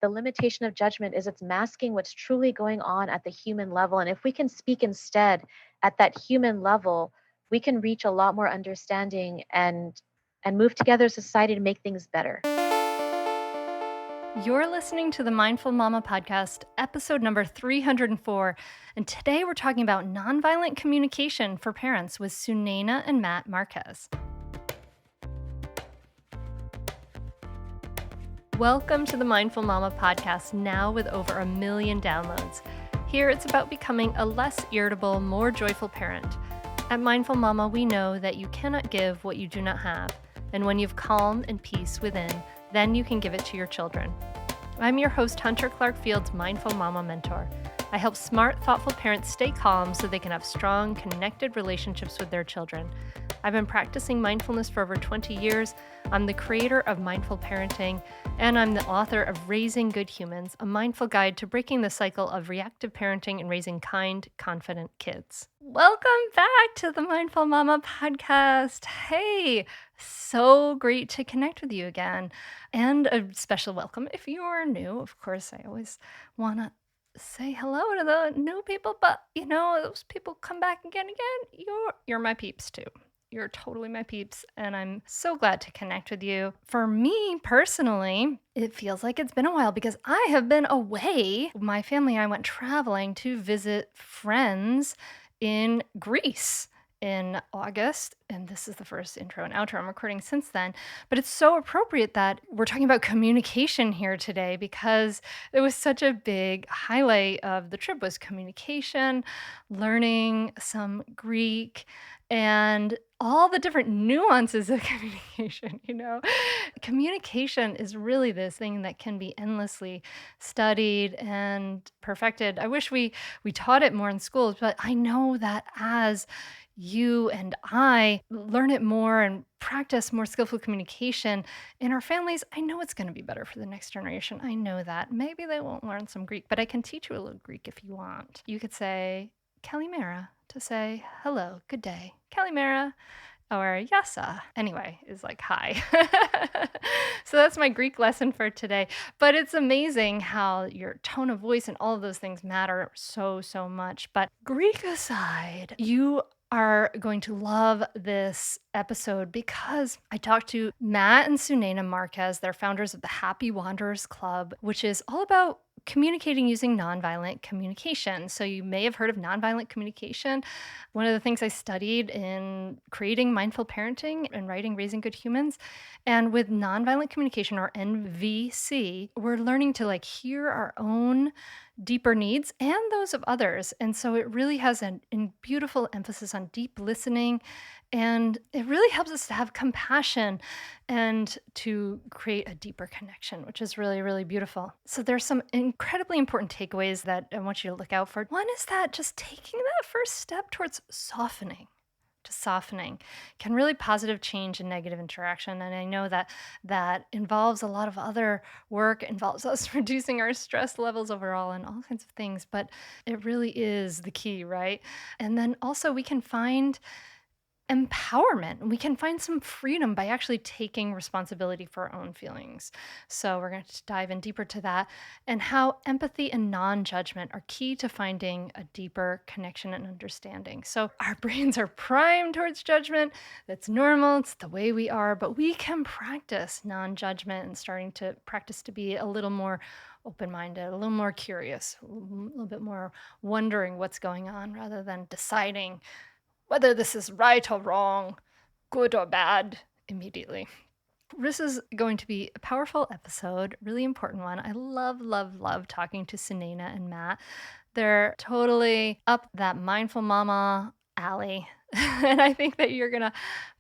The limitation of judgment is it's masking what's truly going on at the human level. And if we can speak instead at that human level, we can reach a lot more understanding and move together as a society to make things better. You're listening to the Mindful Mama podcast, episode number 304. And today we're talking about nonviolent communication for parents with Sunaina and Matt Marquez. Welcome to the Mindful Mama podcast, now with over 1 million downloads. Here it's about becoming a less irritable, more joyful parent. At Mindful Mama, we know that you cannot give what you do not have. And when you've calm and peace within, then you can give it to your children. I'm your host, Hunter Clark-Field's Mindful Mama mentor. I help smart, thoughtful parents stay calm so they can have strong, connected relationships with their children. I've been practicing mindfulness for over 20 years. I'm the creator of Mindful Parenting, and I'm the author of Raising Good Humans, a mindful guide to breaking the cycle of reactive parenting and raising kind, confident kids. Welcome back to the Mindful Mama podcast. Hey, so great to connect with you again. And a special welcome if you are new. Of course, I always want to say hello to the new people, but those people come back again. You're my peeps too. You're totally my peeps, and I'm so glad to connect with you. For me personally, it feels like it's been a while because I have been away. My family and I went traveling to visit friends in Greece in August, and this is the first intro and outro I'm recording since then. But it's so appropriate that we're talking about communication here today because it was such a big highlight of the trip was communication, learning some Greek, and all the different nuances of communication, Communication is really this thing that can be endlessly studied and perfected. I wish we taught it more in schools, but I know that as you and I learn it more and practice more skillful communication in our families, I know it's going to be better for the next generation. I know that. Maybe they won't learn some Greek, but I can teach you a little Greek if you want. You could say Kalimera to say hello, good day. Kalimera. Or yasa, anyway, is like hi. So that's my Greek lesson for today. But it's amazing how your tone of voice and all of those things matter so, so much. But Greek aside, you are going to love this episode because I talked to Matt and Sunaina Marquez. They're founders of the Happy Wanderers Club, which is all about communicating using nonviolent communication. So you may have heard of nonviolent communication. One of the things I studied in creating mindful parenting and writing Raising Good Humans. And with nonviolent communication, or NVC, we're learning to hear our own deeper needs and those of others. And so it really has a beautiful emphasis on deep listening. And it really helps us to have compassion and to create a deeper connection, which is really, really beautiful. So there's some incredibly important takeaways that I want you to look out for. One is that just taking that first step towards softening can really positive change in negative interaction. And I know that involves a lot of other work, involves us reducing our stress levels overall and all kinds of things, but it really is the key, right? And then also we can find empowerment. We can find some freedom by actually taking responsibility for our own feelings. So we're going to dive in deeper to that and how empathy and non-judgment are key to finding a deeper connection and understanding. So our brains are primed towards judgment. That's normal. It's the way we are, but we can practice non-judgment and starting to practice to be a little more open-minded, a little more curious, a little bit more wondering what's going on rather than deciding whether this is right or wrong, good or bad, immediately. This is going to be a powerful episode, really important one. I love, love, love talking to Sunaina and Matt. They're totally up that mindful mama alley. And I think that you're going to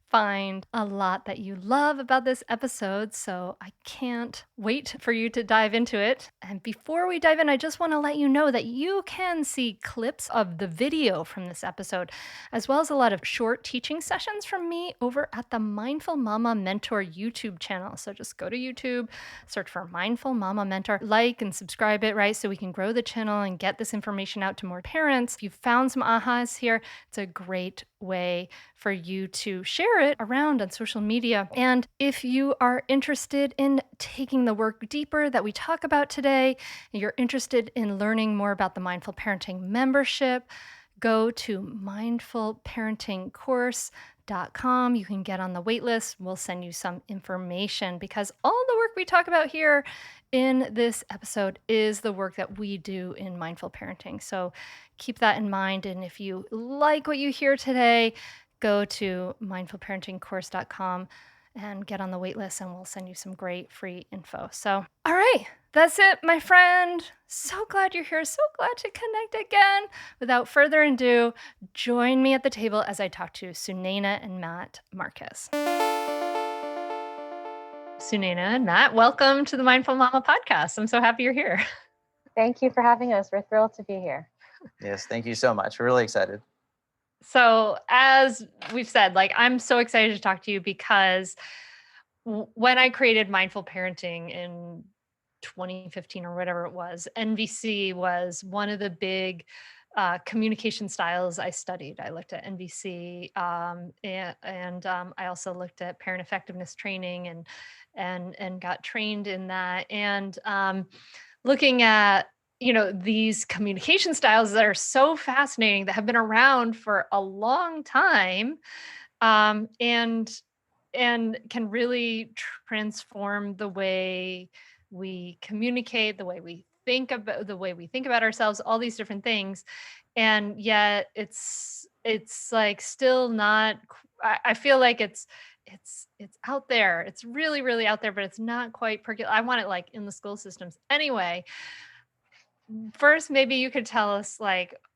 find a lot that you love about this episode, so I can't wait for you to dive into it. And before we dive in, I just want to let you know that you can see clips of the video from this episode, as well as a lot of short teaching sessions from me over at the Mindful Mama Mentor YouTube channel. So just go to YouTube, search for Mindful Mama Mentor, like and subscribe it, right? So we can grow the channel and get this information out to more parents. If you've found some ahas here, it's a great way for you to share it around on social media. And if you are interested in taking the work deeper that we talk about today, you're interested in learning more about the Mindful Parenting membership, go to mindfulparentingcourse.com. You can get on the wait list. We'll send you some information because all the work we talk about here in this episode is the work that we do in mindful parenting. So keep that in mind. And if you like what you hear today, go to mindfulparentingcourse.com and get on the wait list, and we'll send you some great free info. So, all right, that's it, my friend. So glad you're here. So glad to connect again. Without further ado, join me at the table as I talk to Sunaina and Matt Marquez. Sunaina and Matt, welcome to the Mindful Mama podcast. I'm so happy you're here. Thank you for having us. We're thrilled to be here. Yes, thank you so much. We're really excited. So as we've said, I'm so excited to talk to you because when I created Mindful Parenting in 2015 or whatever it was, NVC was one of the big communication styles I studied. I looked at NVC and I also looked at parent effectiveness training and got trained in that. And looking at these communication styles that are so fascinating, that have been around for a long time, and can really transform the way we communicate, the way we think about ourselves, all these different things. And yet it's like still not, I feel like it's out there. It's really, really out there, but it's not quite percolating. I want it like in the school systems. Anyway, first, maybe you could tell us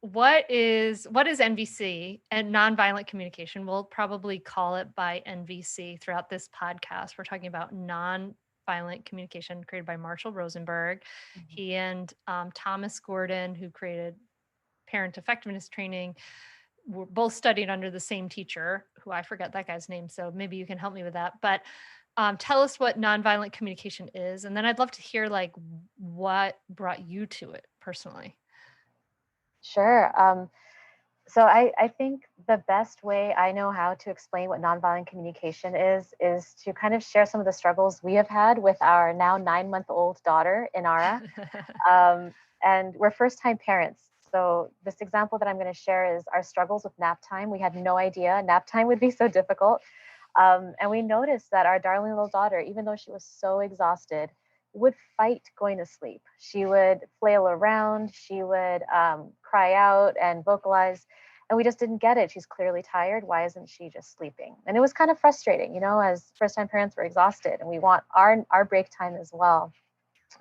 what is NVC and nonviolent communication? We'll probably call it by NVC throughout this podcast. We're talking about nonviolent communication created by Marshall Rosenberg. Mm-hmm. He and Thomas Gordon, who created parent effectiveness training, were both studied under the same teacher, who I forget that guy's name. So maybe you can help me with that. But tell us what nonviolent communication is. And then I'd love to hear what brought you to it personally. Sure. So I think the best way I know how to explain what nonviolent communication is to kind of share some of the struggles we have had with our now 9-month-old daughter, Inara. And we're first-time parents. So this example that I'm going to share is our struggles with nap time. We had no idea nap time would be so difficult. And we noticed that our darling little daughter, even though she was so exhausted, would fight going to sleep. She would flail around, she would cry out and vocalize, and we just didn't get it. She's clearly tired. Why isn't she just sleeping? And it was kind of frustrating, as first-time parents, we're exhausted and we want our break time as well.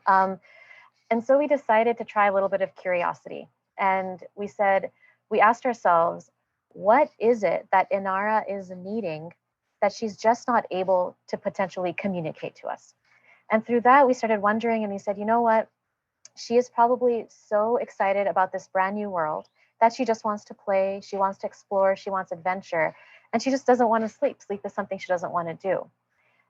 And so we decided to try a little bit of curiosity. And we asked ourselves, what is it that Inara is needing that she's just not able to potentially communicate to us? And through that, we started wondering, and we said, you know what? She is probably so excited about this brand new world that she just wants to play, she wants to explore, she wants adventure, and she just doesn't want to sleep. Sleep is something she doesn't want to do.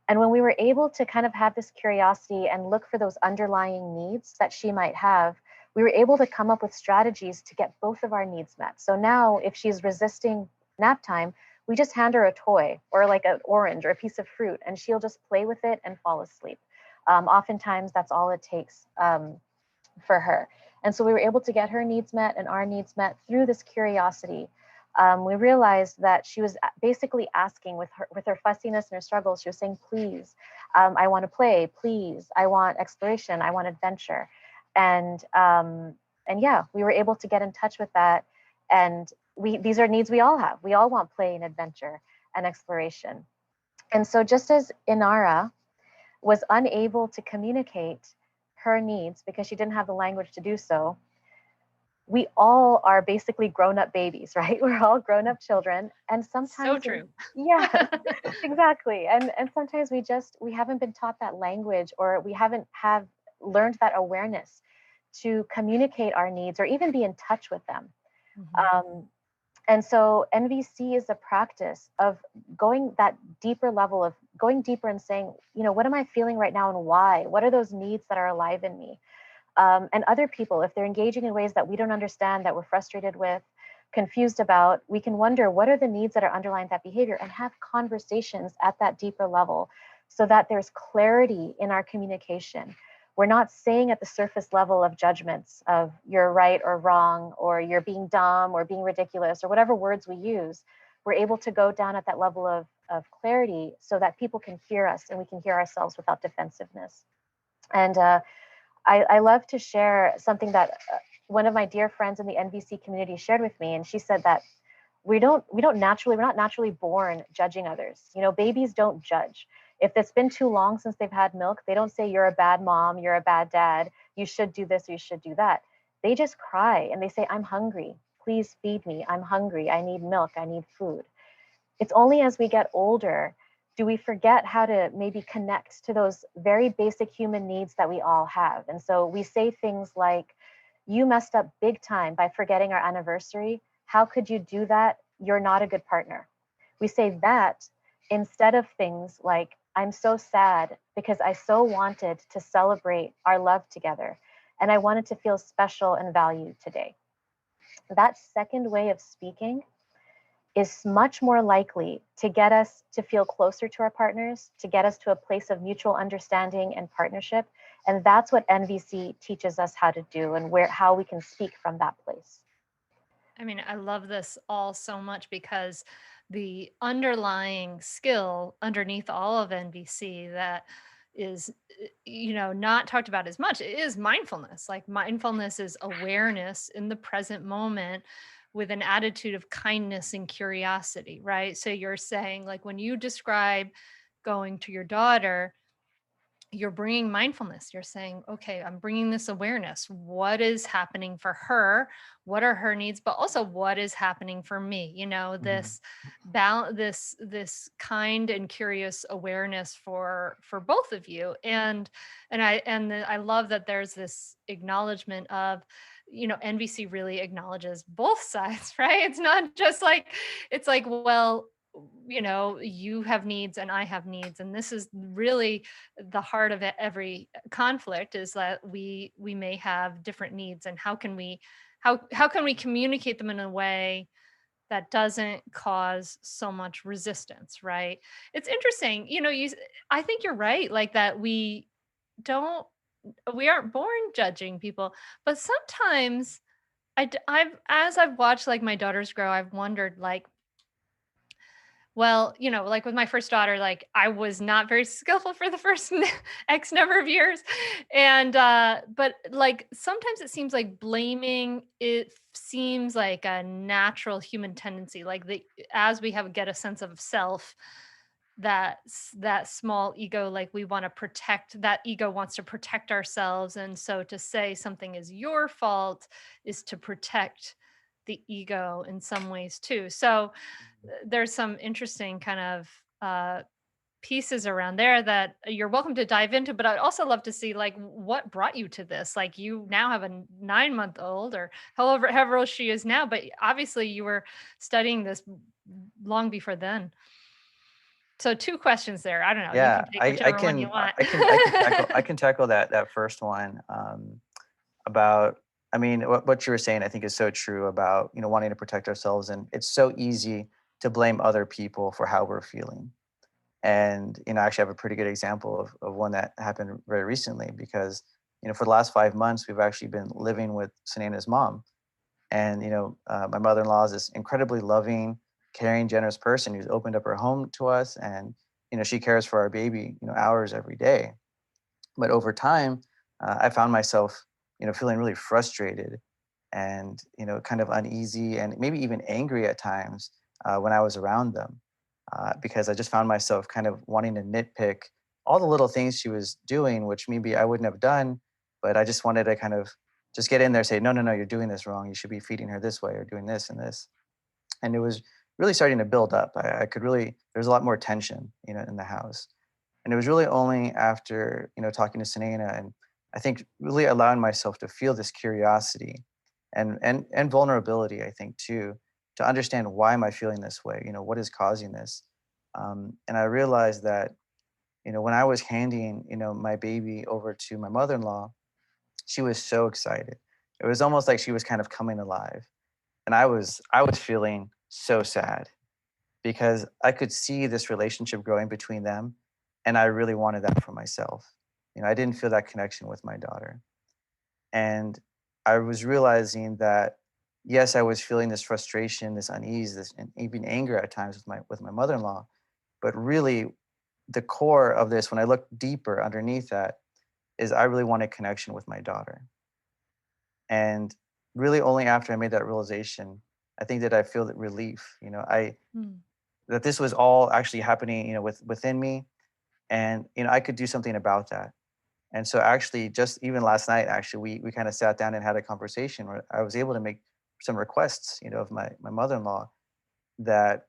And when we were able to kind of have this curiosity and look for those underlying needs that she might have, we were able to come up with strategies to get both of our needs met. So now if she's resisting nap time, we just hand her a toy or like an orange or a piece of fruit, and she'll just play with it and fall asleep. Oftentimes, that's all it takes for her. And so we were able to get her needs met and our needs met through this curiosity. We realized that she was basically asking with her fussiness and her struggles. She was saying, please, I want to play. Please, I want exploration. I want adventure. And yeah, we were able to get in touch with that. And these are needs we all have. We all want play and adventure and exploration. And so just as Inara was unable to communicate her needs because she didn't have the language to do so, we all are basically grown-up babies, right? We're all grown-up children. And sometimes so true. Yeah, exactly. And sometimes we haven't been taught that language, or we haven't learned that awareness to communicate our needs or even be in touch with them. Mm-hmm. And so NVC is a practice of going that deeper level of going deeper and saying, what am I feeling right now and why? What are those needs that are alive in me? And other people, if they're engaging in ways that we don't understand, that we're frustrated with, confused about, we can wonder what are the needs that are underlying that behavior and have conversations at that deeper level so that there's clarity in our communication. We're not saying at the surface level of judgments of you're right or wrong, or you're being dumb or being ridiculous, or whatever words we use. We're able to go down at that level of clarity so that people can hear us and we can hear ourselves without defensiveness. And I love to share something that one of my dear friends in the NVC community shared with me. And she said that we're not naturally born judging others. Babies don't judge. If it's been too long since they've had milk, they don't say you're a bad mom, you're a bad dad, you should do this or you should do that. They just cry and they say, I'm hungry, please feed me, I'm hungry, I need milk, I need food. It's only as we get older do we forget how to maybe connect to those very basic human needs that we all have. And so we say things like, you messed up big time by forgetting our anniversary. How could you do that? You're not a good partner. We say that instead of things like, I'm so sad because I so wanted to celebrate our love together and I wanted to feel special and valued today. That second way of speaking is much more likely to get us to feel closer to our partners, to get us to a place of mutual understanding and partnership. And that's what NVC teaches us how to do, and how we can speak from that place. I mean, I love this all so much because the underlying skill underneath all of NVC that is, not talked about as much is mindfulness. Like, mindfulness is awareness in the present moment with an attitude of kindness and curiosity, right? So you're saying, like, when you describe going to your daughter, you're bringing mindfulness. You're saying, okay, I'm bringing this awareness. What is happening for her? What are her needs? But also, what is happening for me? Mhm. This balance, this kind and curious awareness for both of you. And I love that there's this acknowledgement of, NVC really acknowledges both sides, right? It's not just like, it's like, well, you have needs and I have needs, and this is really the heart of every conflict, is that we may have different needs, and how can we communicate them in a way that doesn't cause so much resistance, right? It's interesting, I think you're right, like that don't we aren't born judging people, but sometimes I've, as I've watched like my daughters grow, I've wondered, like, well, like with my first daughter, like I was not very skillful for the first X number of years. And but like sometimes it seems like blaming, it seems like a natural human tendency. Like, the as we have get a sense of self, that small ego, like we want to protect, that ego wants to protect ourselves. And so to say something is your fault is to protect the ego in some ways too. So there's some interesting kind of pieces around there that you're welcome to dive into, but I'd also love to see, like, what brought you to this. Like, you now have a 9-month old, or however old she is now, but obviously you were studying this long before then. So two questions there. I don't know, you Yeah, can take I whichever one you can want. I can tackle that first one, about, I mean, what you were saying I think is so true about, wanting to protect ourselves, and it's so easy to blame other people for how we're feeling. And, I actually have a pretty good example of one that happened very recently, because, for the last 5 months, we've actually been living with Sunaina's mom. And, my mother-in-law is this incredibly loving, caring, generous person who's opened up her home to us. And, she cares for our baby, hours every day. But over time, I found myself, feeling really frustrated and, kind of uneasy and maybe even angry at times, when I was around them, because I just found myself kind of wanting to nitpick all the little things she was doing, which maybe I wouldn't have done, but I just wanted to kind of just get in there, say, no, no, no, you're doing this wrong. You should be feeding her this way or doing this and this. And it was really starting to build up. I could really, there's a lot more tension, in the house. And it was really only after, talking to Sunaina, and I think really allowing myself to feel this curiosity and vulnerability, I think too, to understand, why am I feeling this way? What is causing this? And I realized that, when I was handing, my baby over to my mother-in-law, she was so excited. It was almost like she was kind of coming alive. And I was feeling so sad because I could see this relationship growing between them, and I really wanted that for myself. I didn't feel that connection with my daughter. And I was realizing that yes, I was feeling this frustration, this unease, this and even anger at times with my mother-in-law, but really the core of this, when I look deeper underneath that, is I really wanted connection with my daughter. And really only after I made that realization, I think that I feel that relief. I Mm. that this was all actually happening, within me, and I could do something about that. And so actually, just even last night, actually, we kind of sat down and had a conversation where I was able to make some requests, of my mother-in-law that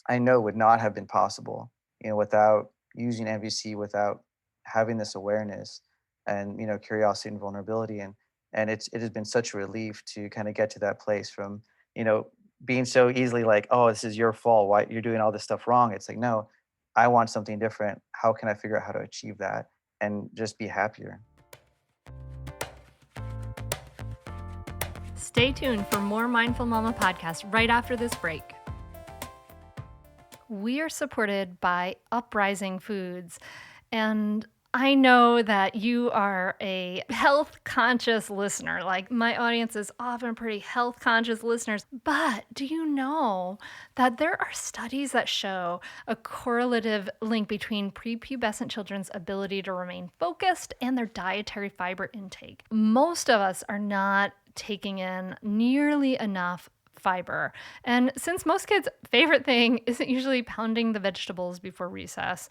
I know would not have been possible, without using MVC, without having this awareness and curiosity and vulnerability. And it has been such a relief to kind of get to that place from you know being so easily like, oh, this is your fault. Why you're doing all this stuff wrong? It's like, no, I want something different. How can I figure out how to achieve that and just be happier? Stay tuned for more Mindful Mama podcast right after this break. We are supported by Uprising Foods, and I know that you are a health conscious listener. Like, my audience is often pretty health conscious listeners. But do you know that there are studies that show a correlative link between prepubescent children's ability to remain focused and their dietary fiber intake? Most of us are not taking in nearly enough fiber. And since most kids' favorite thing isn't usually pounding the vegetables before recess,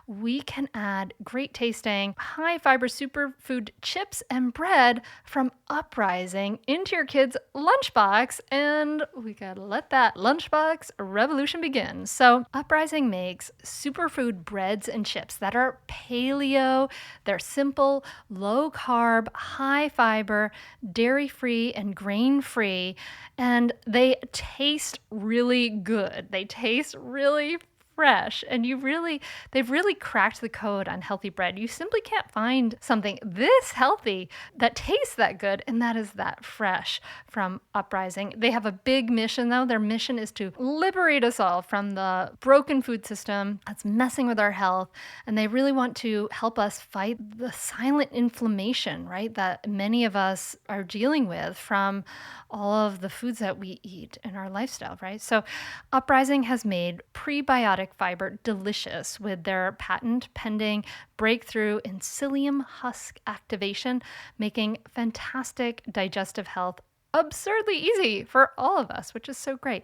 we can add great tasting, high fiber superfood chips and bread from Uprising into your kid's lunchbox, and we gotta let that lunchbox revolution begin. So Uprising makes superfood breads and chips that are paleo, they're simple, low carb, high fiber, dairy free, and grain free, and they taste really good. They taste really fresh, and they've really cracked the code on healthy bread. You simply can't find something this healthy that tastes that good and that is that fresh from Uprising. They have a big mission though. Their mission is to liberate us all from the broken food system that's messing with our health, and they really want to help us fight the silent inflammation, right, that many of us are dealing with from all of the foods that we eat in our lifestyle, right? So Uprising has made prebiotic fiber delicious with their patent pending breakthrough in psyllium husk activation, making fantastic digestive health absurdly easy for all of us, which is so great.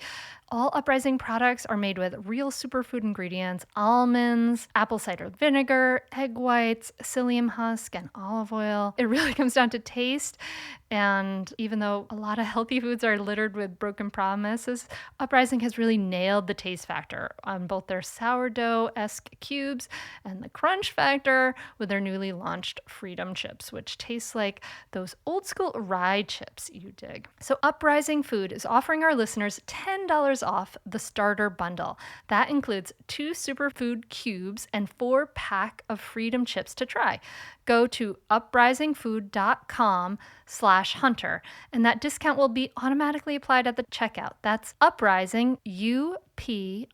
All Uprising products are made with real superfood ingredients: almonds, apple cider vinegar, egg whites, psyllium husk, and olive oil. It really comes down to taste. And even though a lot of healthy foods are littered with broken promises, Uprising has really nailed the taste factor on both their sourdough-esque cubes and the crunch factor with their newly launched Freedom Chips, which tastes like those old school rye chips you dig. So Uprising Food is offering our listeners $10 off the starter bundle. That includes 2 superfood cubes and 4-pack of Freedom Chips to try. Go to uprisingfood.com/hunter, and that discount will be automatically applied at the checkout. That's Uprising, UPRISING,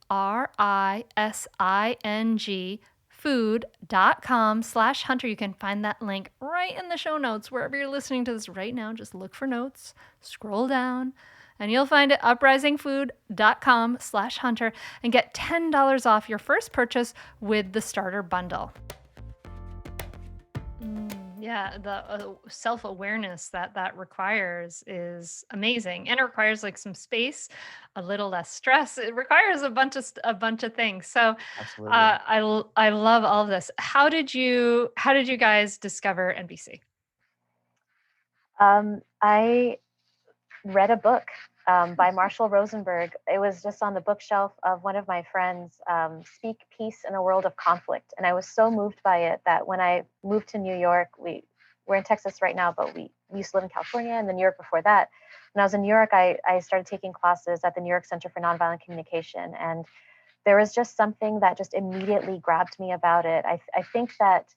food.com/hunter. You can find that link right in the show notes wherever you're listening to this right now. Just look for notes, scroll down, and you'll find it, uprisingfood.com/hunter, and get $10 off your first purchase with the starter bundle. Yeah, the self-awareness that requires is amazing, and it requires like some space, a little less stress. It requires a bunch of things. So, Absolutely. I love all of this. How did you guys discover NBC? I read a book by Marshall Rosenberg. It was just on the bookshelf of one of my friends, Speak Peace in a World of Conflict. And I was so moved by it that when I moved to New York, we're in Texas right now, but we used to live in California and the New York before that. When I was in New York, I started taking classes at the New York Center for Nonviolent Communication. And there was just something that just immediately grabbed me about it. I think that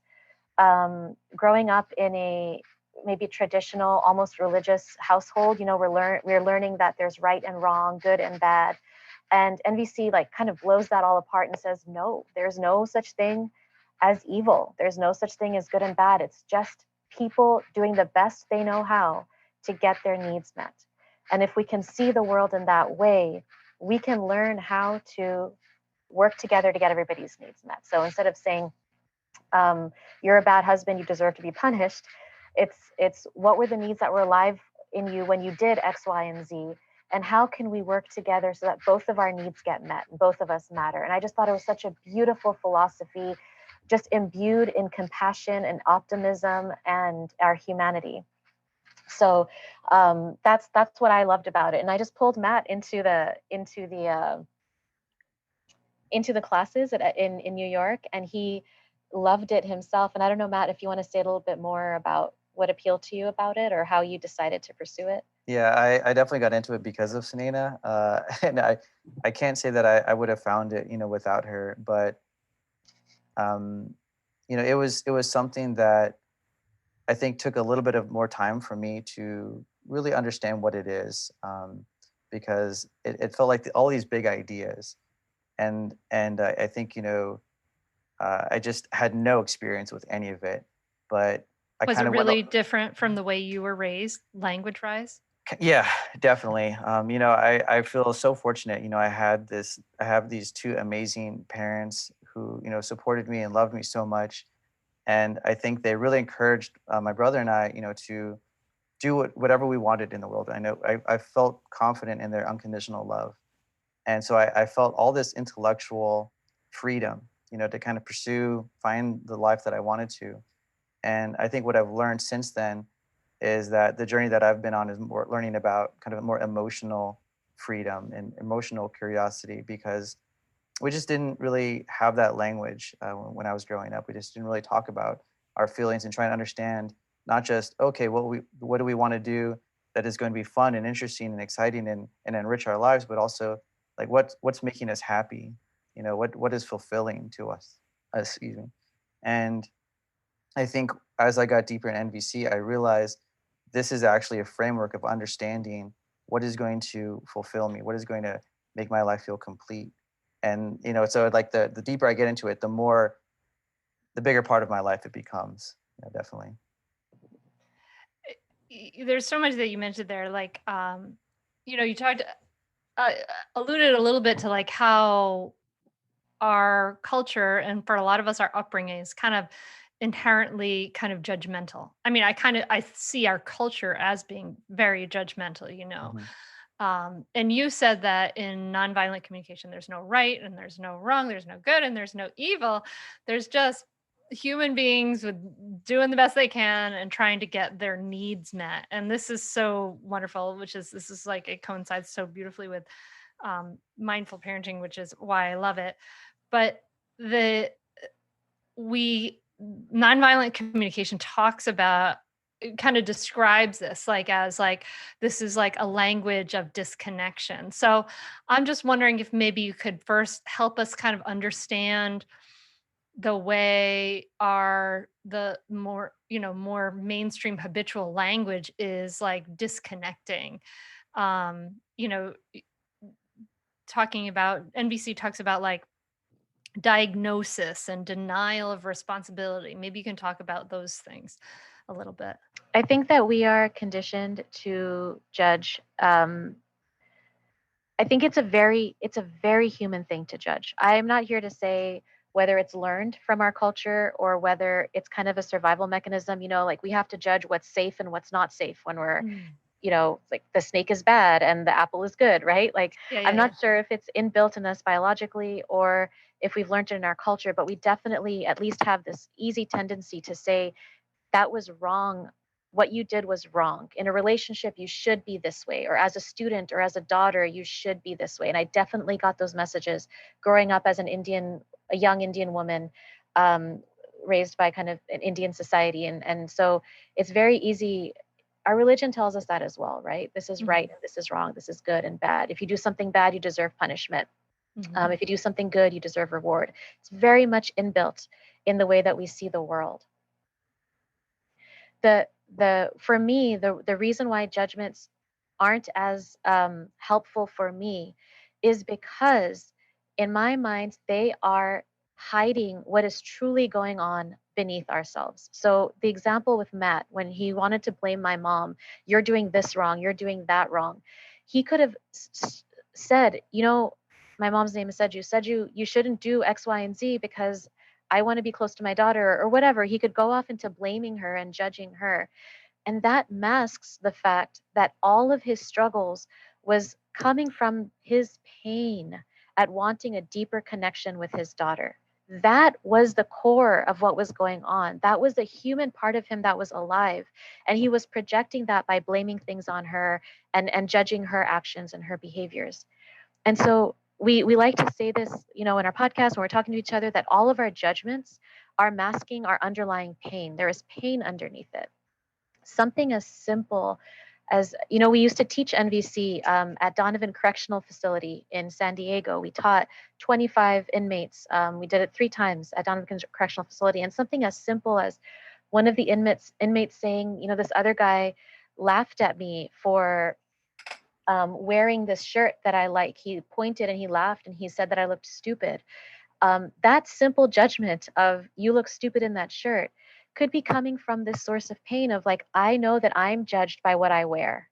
growing up in a maybe traditional, almost religious household. We're learning that there's right and wrong, good and bad. And NVC like kind of blows that all apart and says, no, there's no such thing as evil. There's no such thing as good and bad. It's just people doing the best they know how to get their needs met. And if we can see the world in that way, we can learn how to work together to get everybody's needs met. So instead of saying, you're a bad husband, you deserve to be punished, it's what were the needs that were alive in you when you did X, Y, and Z, and how can we work together so that both of our needs get met and both of us matter. And I just thought it was such a beautiful philosophy, just imbued in compassion and optimism and our humanity. So that's what I loved about it. And I just pulled Matt into the classes in New York, and he loved it himself. And I don't know, Matt, if you want to say a little bit more about what appealed to you about it or how you decided to pursue it. Yeah, I definitely got into it because of Sunaina. And I can't say that I would have found it, without her, but it was something that I think took a little bit of more time for me to really understand what it is, because it felt like all these big ideas, and I think I just had no experience with any of it, but I Was it kind of really different from the way you were raised, language-wise? yeah, definitely. I feel so fortunate. I have these two amazing parents who supported me and loved me so much, and I think they really encouraged my brother and I, to do whatever we wanted in the world. I felt confident in their unconditional love. And so I felt all this intellectual freedom, to kind of find the life that I wanted to. And I think what I've learned since then is that the journey that I've been on is more learning about kind of more emotional freedom and emotional curiosity, because we just didn't really have that language when I was growing up. We just didn't really talk about our feelings and trying to understand not just, okay, what do we want to do that is going to be fun and interesting and exciting and enrich our lives, but also like what's making us happy, what is fulfilling to us, excuse me. And I think as I got deeper in NVC, I realized this is actually a framework of understanding what is going to fulfill me, what is going to make my life feel complete. And so like the deeper I get into it, the bigger part of my life it becomes. Yeah, definitely. There's so much that you mentioned there, like you talked uh, alluded a little bit to like how our culture, and for a lot of us our upbringing, is kind of inherently kind of judgmental. I mean, I see our culture as being very judgmental. Hmm. And you said that in nonviolent communication there's no right and there's no wrong, there's no good and there's no evil. There's just human beings with doing the best they can and trying to get their needs met. And this is so wonderful, this is like, it coincides so beautifully with mindful parenting, which is why I love it. But the we nonviolent communication talks about, it kind of describes this like as like, this is like a language of disconnection. So I'm just wondering if maybe you could first help us kind of understand the way the more mainstream habitual language is like disconnecting. um you know Talking about, NVC talks about like diagnosis and denial of responsibility. Maybe you can talk about those things a little bit. I think that we are conditioned to judge. I think it's a very human thing to judge. I am not here to say whether it's learned from our culture or whether it's kind of a survival mechanism. Like we have to judge what's safe and what's not safe when we're, Mm. like the snake is bad and the apple is good, right? Like Yeah, I'm yeah, yeah. not sure if it's inbuilt in us biologically or if we've learned it in our culture, but we definitely at least have this easy tendency to say that was wrong. What you did was wrong. In a relationship, you should be this way. Or as a student or as a daughter, you should be this way. And I definitely got those messages growing up as a young Indian woman, um, raised by kind of an Indian society. And so it's very easy. Our religion tells us that as well, right? This is right Mhm. and this is wrong. This is good and bad. If you do something bad, you deserve punishment. Mhm. If you do something good, you deserve reward. It's very much inbuilt in the way that we see the world. the for me, the reason why judgments aren't as helpful for me is because in my mind they are hiding what is truly going on beneath ourselves. So the example with Matt, when he wanted to blame my mom, you're doing this wrong, you're doing that wrong, he could have said, my mom's name is Seju, you shouldn't do X, Y, and Z because I want to be close to my daughter or whatever. He could go off into blaming her and judging her. And that masks the fact that all of his struggles was coming from his pain at wanting a deeper connection with his daughter. That was the core of what was going on. That was the human part of him that was alive. And he was projecting that by blaming things on her and judging her actions and her behaviors. And so we like to say this, in our podcast when we're talking to each other, that all of our judgments are masking our underlying pain. There is pain underneath it. Something as simple as, we used to teach NVC at Donovan Correctional Facility in San Diego. We taught 25 inmates. We did it 3 times at Donovan Correctional Facility. And something as simple as one of the inmates saying, this other guy laughed at me for wearing this shirt that I like. He pointed and he laughed and he said that I looked stupid. That simple judgment of you look stupid in that shirt could be coming from this source of pain of like, I know that I'm judged by what I wear.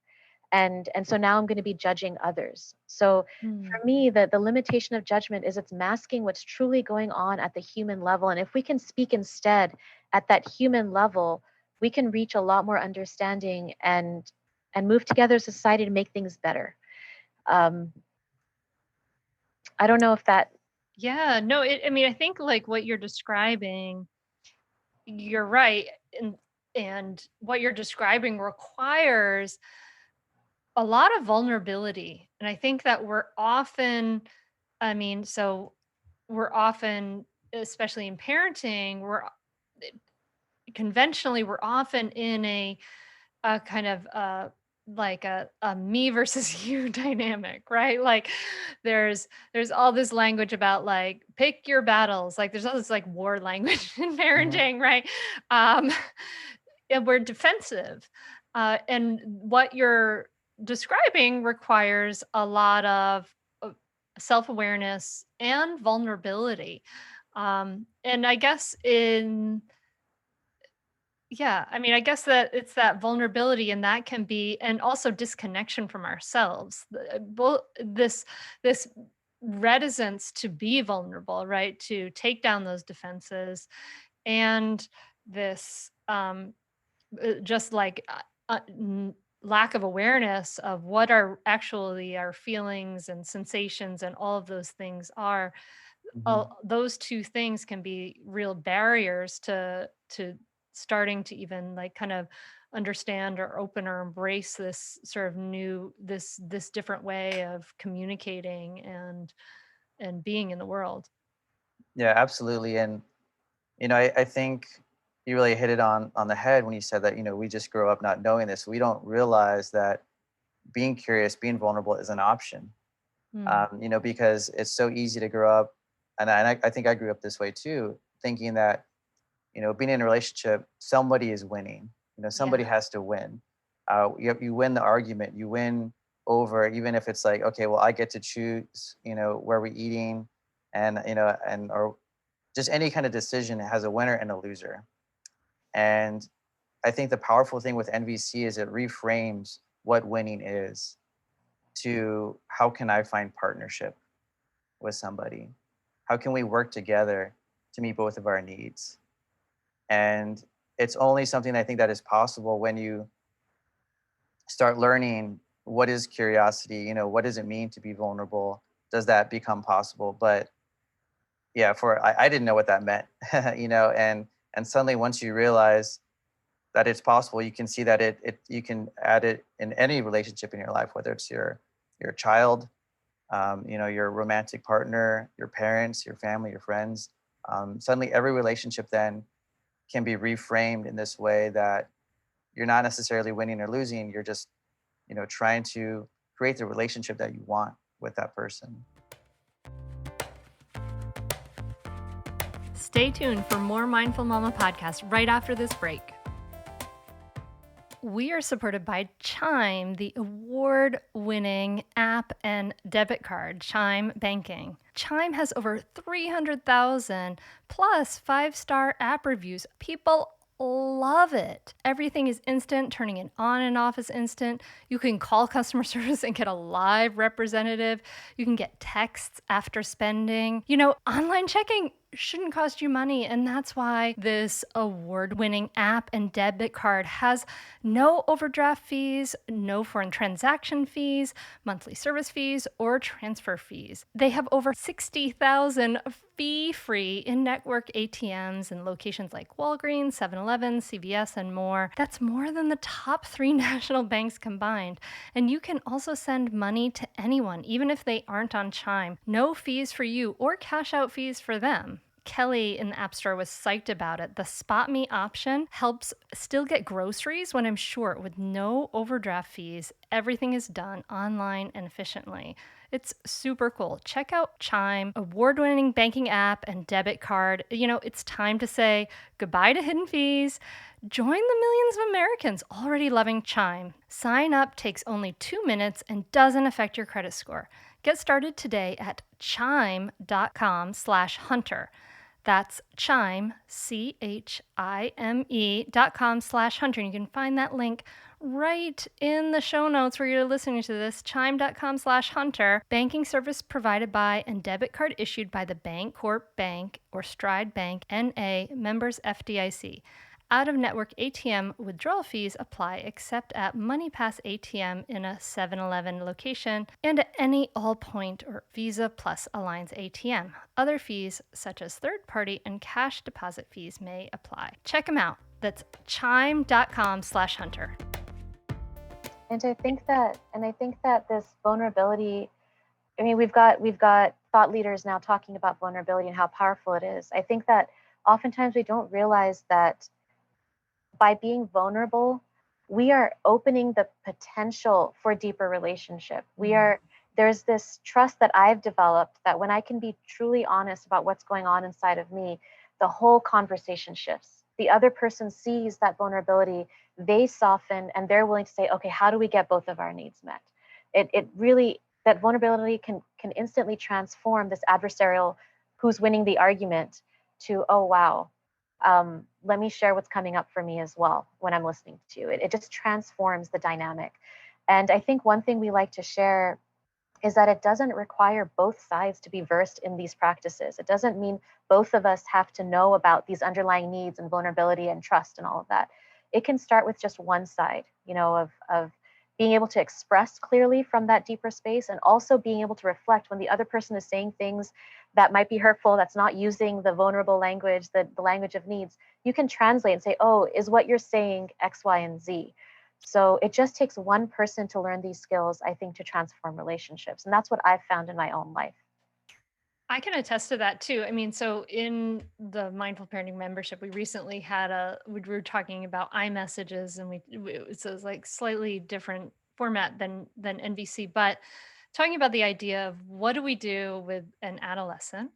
And so now I'm going to be judging others. So for me, the limitation of judgment is it's masking what's truly going on at the human level. And if we can speak instead at that human level, we can reach a lot more understanding and move together as a society to make things better. I don't know if that. Yeah, no, I think like what you're describing, you're right. And what you're describing requires a lot of vulnerability. And I think that we're often, especially in parenting, we're often in a kind of like a me versus you dynamic, right? Like there's all this language about like pick your battles. Like there's all this like war language in Mhm. parenting, right? Um and we're defensive. And what you're describing requires a lot of self-awareness and vulnerability. And I guess I guess that it's that vulnerability, and that can be, and also disconnection from ourselves. This reticence to be vulnerable, right? To take down those defenses, and this just like lack of awareness of what are actually our feelings and sensations and all of those things are. Mhm. Those two things can be real barriers to starting to even like kind of understand or open or embrace this sort of new this different way of communicating and being in the world. Yeah, absolutely. And I think you really hit it on the head when you said that we just grow up not knowing this. We don't realize that being curious, being vulnerable is an option. Mm, Because it's so easy to grow up, and I think I grew up this way too, thinking that being in a relationship, somebody is winning. Somebody yeah. has to win. You win the argument. You win over, even if it's like, okay, well, I get to choose. Where we're eating, and or just any kind of decision has a winner and a loser. And I think the powerful thing with NVC is it reframes what winning is to how can I find partnership with somebody? How can we work together to meet both of our needs? And it's only something I think that is possible when you start learning what is curiosity, what does it mean to be vulnerable? Does that become possible? But yeah, I didn't know what that meant, and suddenly once you realize that it's possible, you can see that you can add it in any relationship in your life, whether it's your child, your romantic partner, your parents, your family, your friends. Suddenly, every relationship then can be reframed in this way that you're not necessarily winning or losing. You're just, trying to create the relationship that you want with that person. Stay tuned for more Mindful Mama podcast right after this break. We are supported by Chime, the award-winning app and debit card, Chime Banking. Chime has over 300,000 plus 5-star app reviews. People love it. Everything is instant. Turning it on and off is instant. You can call customer service and get a live representative. You can get texts after spending. Online checking shouldn't cost you money, and that's why this award-winning app and debit card has no overdraft fees, no foreign transaction fees, monthly service fees, or transfer fees. They have over 60,000 fee-free in-network ATMs in locations like Walgreens, 7-Eleven, CVS, and more. That's more than the top 3 national banks combined. And you can also send money to anyone, even if they aren't on Chime. No fees for you or cash out fees for them. Kelly in the App Store was psyched about it. The Spot Me option helps still get groceries when I'm short with no overdraft fees. Everything is done online and efficiently. It's super cool. Check out Chime, award-winning banking app and debit card. It's time to say goodbye to hidden fees. Join the millions of Americans already loving Chime. Sign up takes only 2 minutes and doesn't affect your credit score. Get started today at chime.com/hunter. That's Chime, CHIME.com/hunter. And you can find that link right in the show notes where you're listening to this, chime.com/hunter. Banking service provided by and debit card issued by the Bancorp Bank or Stride Bank, N.A., members FDIC. Out-of-network ATM withdrawal fees apply except at MoneyPass ATM in a 7-Eleven location and at any Allpoint or Visa Plus Alliance ATM. Other fees, such as third-party and cash deposit fees, may apply. Check them out. That's chime.com/hunter. And I think that this vulnerability, we've got thought leaders now talking about vulnerability and how powerful it is. I think that oftentimes we don't realize that by being vulnerable, we are opening the potential for deeper relationship. There's this trust that I've developed that when I can be truly honest about what's going on inside of me, the whole conversation shifts. The other person sees that vulnerability, they soften, and they're willing to say, okay, how do we get both of our needs met? It really, that vulnerability can instantly transform this adversarial who's winning the argument to, oh, wow, let me share what's coming up for me as well when I'm listening to you. It just transforms the dynamic. And I think one thing we like to share is that it doesn't require both sides to be versed in these practices. It doesn't mean both of us have to know about these underlying needs and vulnerability and trust and all of that. It can start with just one side, of being able to express clearly from that deeper space, and also being able to reflect when the other person is saying things that might be hurtful, that's not using the vulnerable language, the language of needs. You can translate and say, oh, is what you're saying X, Y, and Z? So it just takes one person to learn these skills, I think, to transform relationships. And that's what I've found in my own life. I can attest to that too. So in the Mindful Parenting membership, we recently had we were talking about iMessages, and it's a like slightly different format than NVC, but talking about the idea of what do we do with an adolescent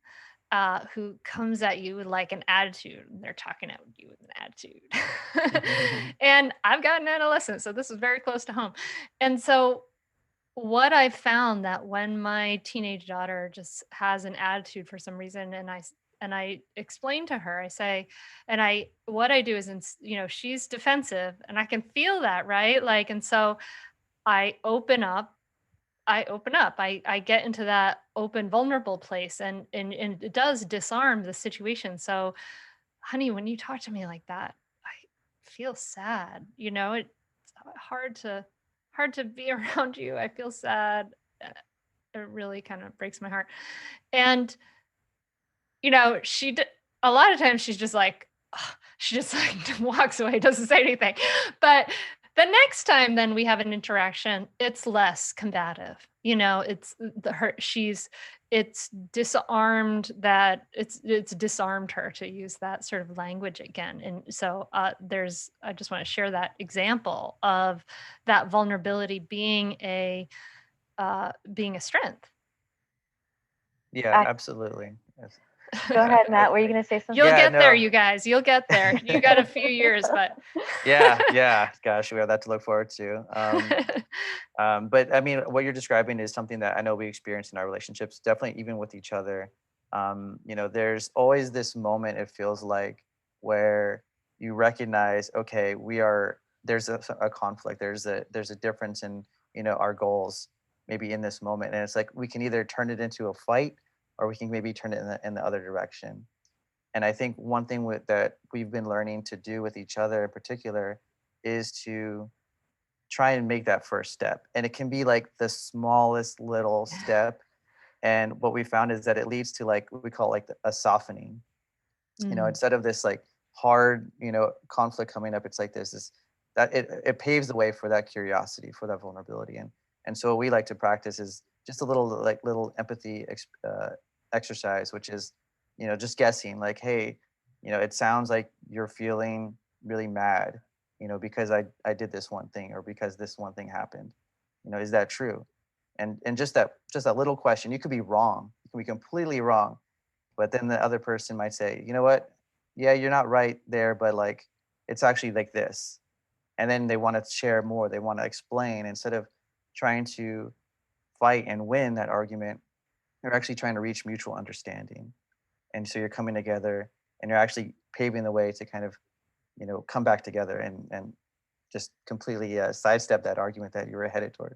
who comes at you with like an attitude, and they're talking at you with an attitude. And I've got an adolescent, so this is very close to home. And so what I've found that when my teenage daughter just has an attitude for some reason, and I explain to her, I say, what I do is, she's defensive, and I can feel that, right? Like, and so I open up. I get into that open, vulnerable place, and it does disarm the situation. So, honey, when you talk to me like that, I feel sad. It's hard to be around you. I feel sad. It really kind of breaks my heart. And a lot of times she's just like, ugh, she just like walks away, doesn't say anything. But the next time then we have an interaction, it's less combative. It's disarmed it's disarmed her, to use that sort of language again. And so I just want to share that example of that vulnerability being a strength. Yeah, absolutely. Yes. Go ahead, Matt. Were you going to say something? You'll Yeah, get there, no. you guys. You'll get there. You got a few years, but Yeah. Gosh, we have that to look forward to. But I mean, what you're describing is something that I know we experience in our relationships, definitely even with each other. There's always this moment, it feels like, where you recognize, okay, there's a conflict, there's a difference in, our goals maybe in this moment. And it's like we can either turn it into a fight or we can maybe turn it in the other direction. And I think one thing that we've been learning to do with each other in particular is to try and make that first step. And it can be like the smallest little step. And what we found is that it leads to, like, what we call like a softening. Mm. Instead of this like hard, conflict coming up, it's like there's this that it paves the way for that curiosity, for that vulnerability. And so what we like to practice is just a little empathy exercise, which is, just guessing, like, hey, it sounds like you're feeling really mad, because I did this one thing, or because this one thing happened. Is that true? And just that little question, you could be wrong. You can be completely wrong. But then the other person might say, you know what? Yeah, you're not right there, but like it's actually like this. And then they want to share more. They want to explain instead of trying to fight and win that argument. You're actually trying to reach mutual understanding. And so you're coming together and you're actually paving the way to kind of, come back together and just completely sidestep that argument that you were headed toward.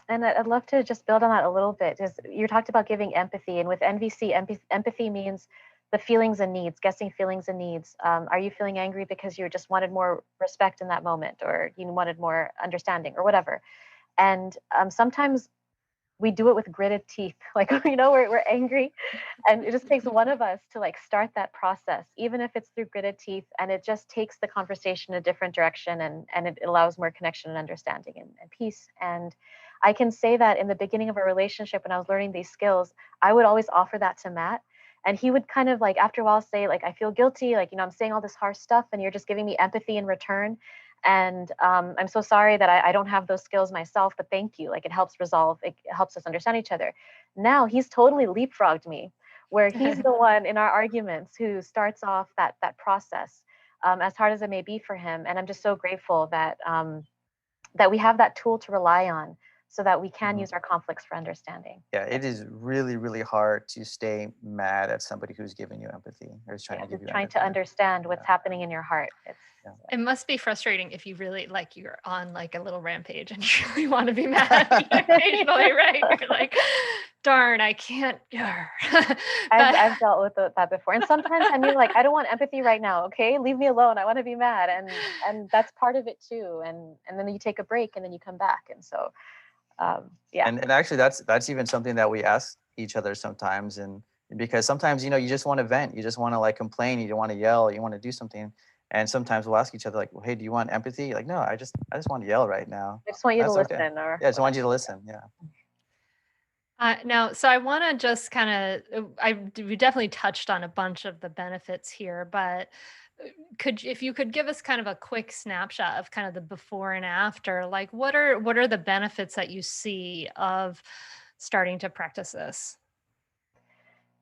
And I'd love to just build on that a little bit. Just, you talked about giving empathy, and with NVC, empathy means the feelings and needs, guessing feelings and needs. Are you feeling angry because you just wanted more respect in that moment, or you wanted more understanding, or whatever? And sometimes we do it with gritted teeth, like, we're angry, and it just takes one of us to like start that process, even if it's through gritted teeth, and it just takes the conversation a different direction, and it allows more connection and understanding and peace. And I can say that in the beginning of a relationship, when I was learning these skills, I would always offer that to Matt, and he would kind of like after a while say, like, I feel guilty, like, I'm saying all this harsh stuff and you're just giving me empathy in return. And I'm so sorry that I don't have those skills myself, but thank you. Like, it helps resolve, it helps us understand each other. Now he's totally leapfrogged me, where he's the one in our arguments who starts off that process, as hard as it may be for him. And I'm just so grateful that we have that tool to rely on, so that we can Mhm. use our conflicts for understanding. Yeah, it is really, really hard to stay mad at somebody who's giving you empathy or is trying Yeah, to give just you trying to empathy. understand Yeah, what's happening in your heart. It's yeah. It must be frustrating if you really like you're on like a little rampage and you really want to be mad occasionally, right? You're like, darn, I can't. But I've dealt with that before, and sometimes I mean, like, I don't want empathy right now. Okay, leave me alone. I want to be mad, and that's part of it too. And then you take a break, and then you come back, and so yeah. And actually that's even something that we ask each other sometimes. And because sometimes, you just want to vent, you just want to like complain, you don't want to yell, you want to do something. And sometimes we'll ask each other like, well, hey, do you want empathy? Like, no, I just want to yell right now. I just want you to That's okay. listen, or Yeah, I just want whatever. you to listen. Yeah. now, so I want to just kind of, we definitely touched on a bunch of the benefits here, but if you could give us kind of a quick snapshot of kind of the before and after, like what are the benefits that you see of starting to practice this?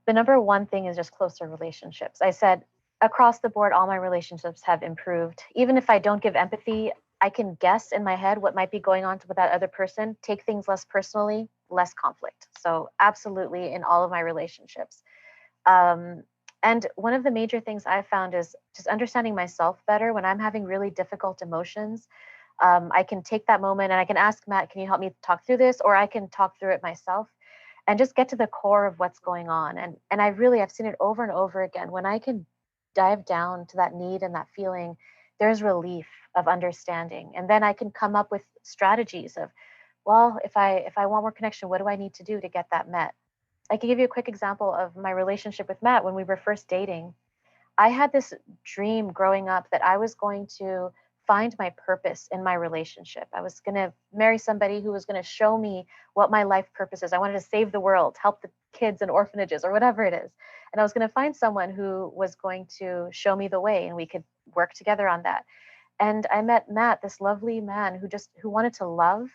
The number one thing is just closer relationships. I said across the board, all my relationships have improved. Even if I don't give empathy, I can guess in my head what might be going on with that other person, take things less personally, less conflict. So, absolutely, in all of my relationships. Um, and one of the major things I found is just understanding myself better when I'm having really difficult emotions. I can take that moment and I can ask Matt, can you help me talk through this? Or I can talk through it myself and just get to the core of what's going on. And I've seen it over and over again. When I can dive down to that need and that feeling, there's relief of understanding. And then I can come up with strategies of, well, if I want more connection, what do I need to do to get that met? I can give you a quick example of my relationship with Matt when we were first dating. I had this dream growing up that I was going to find my purpose in my relationship. I was going to marry somebody who was going to show me what my life purpose is. I wanted to save the world, help the kids in orphanages, or whatever it is. And I was going to find someone who was going to show me the way, and we could work together on that. And I met Matt, this lovely man who wanted to love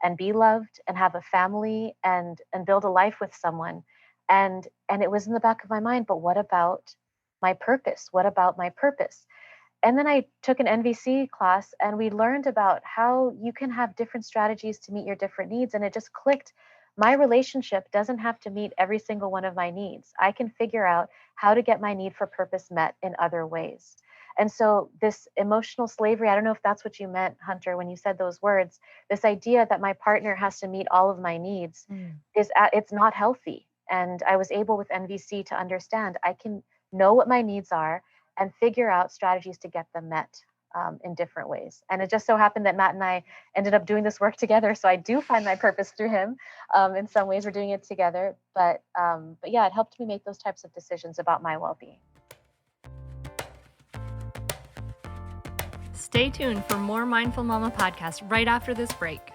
and be loved and have a family and build a life with someone. And it was in the back of my mind, but what about my purpose? What about my purpose? And then I took an NVC class and we learned about how you can have different strategies to meet your different needs. And it just clicked. My relationship doesn't have to meet every single one of my needs. I can figure out how to get my need for purpose met in other ways. And so, this emotional slavery, I don't know if that's what you meant, Hunter, when you said those words, this idea that my partner has to meet all of my needs it's not healthy. And I was able with NVC to understand I can know what my needs are and figure out strategies to get them met in different ways. And it just so happened that Matt and I ended up doing this work together. So I do find my purpose through him. In some ways, we're doing it together. But yeah, it helped me make those types of decisions about my well-being. Stay tuned for more Mindful Mama podcast right after this break.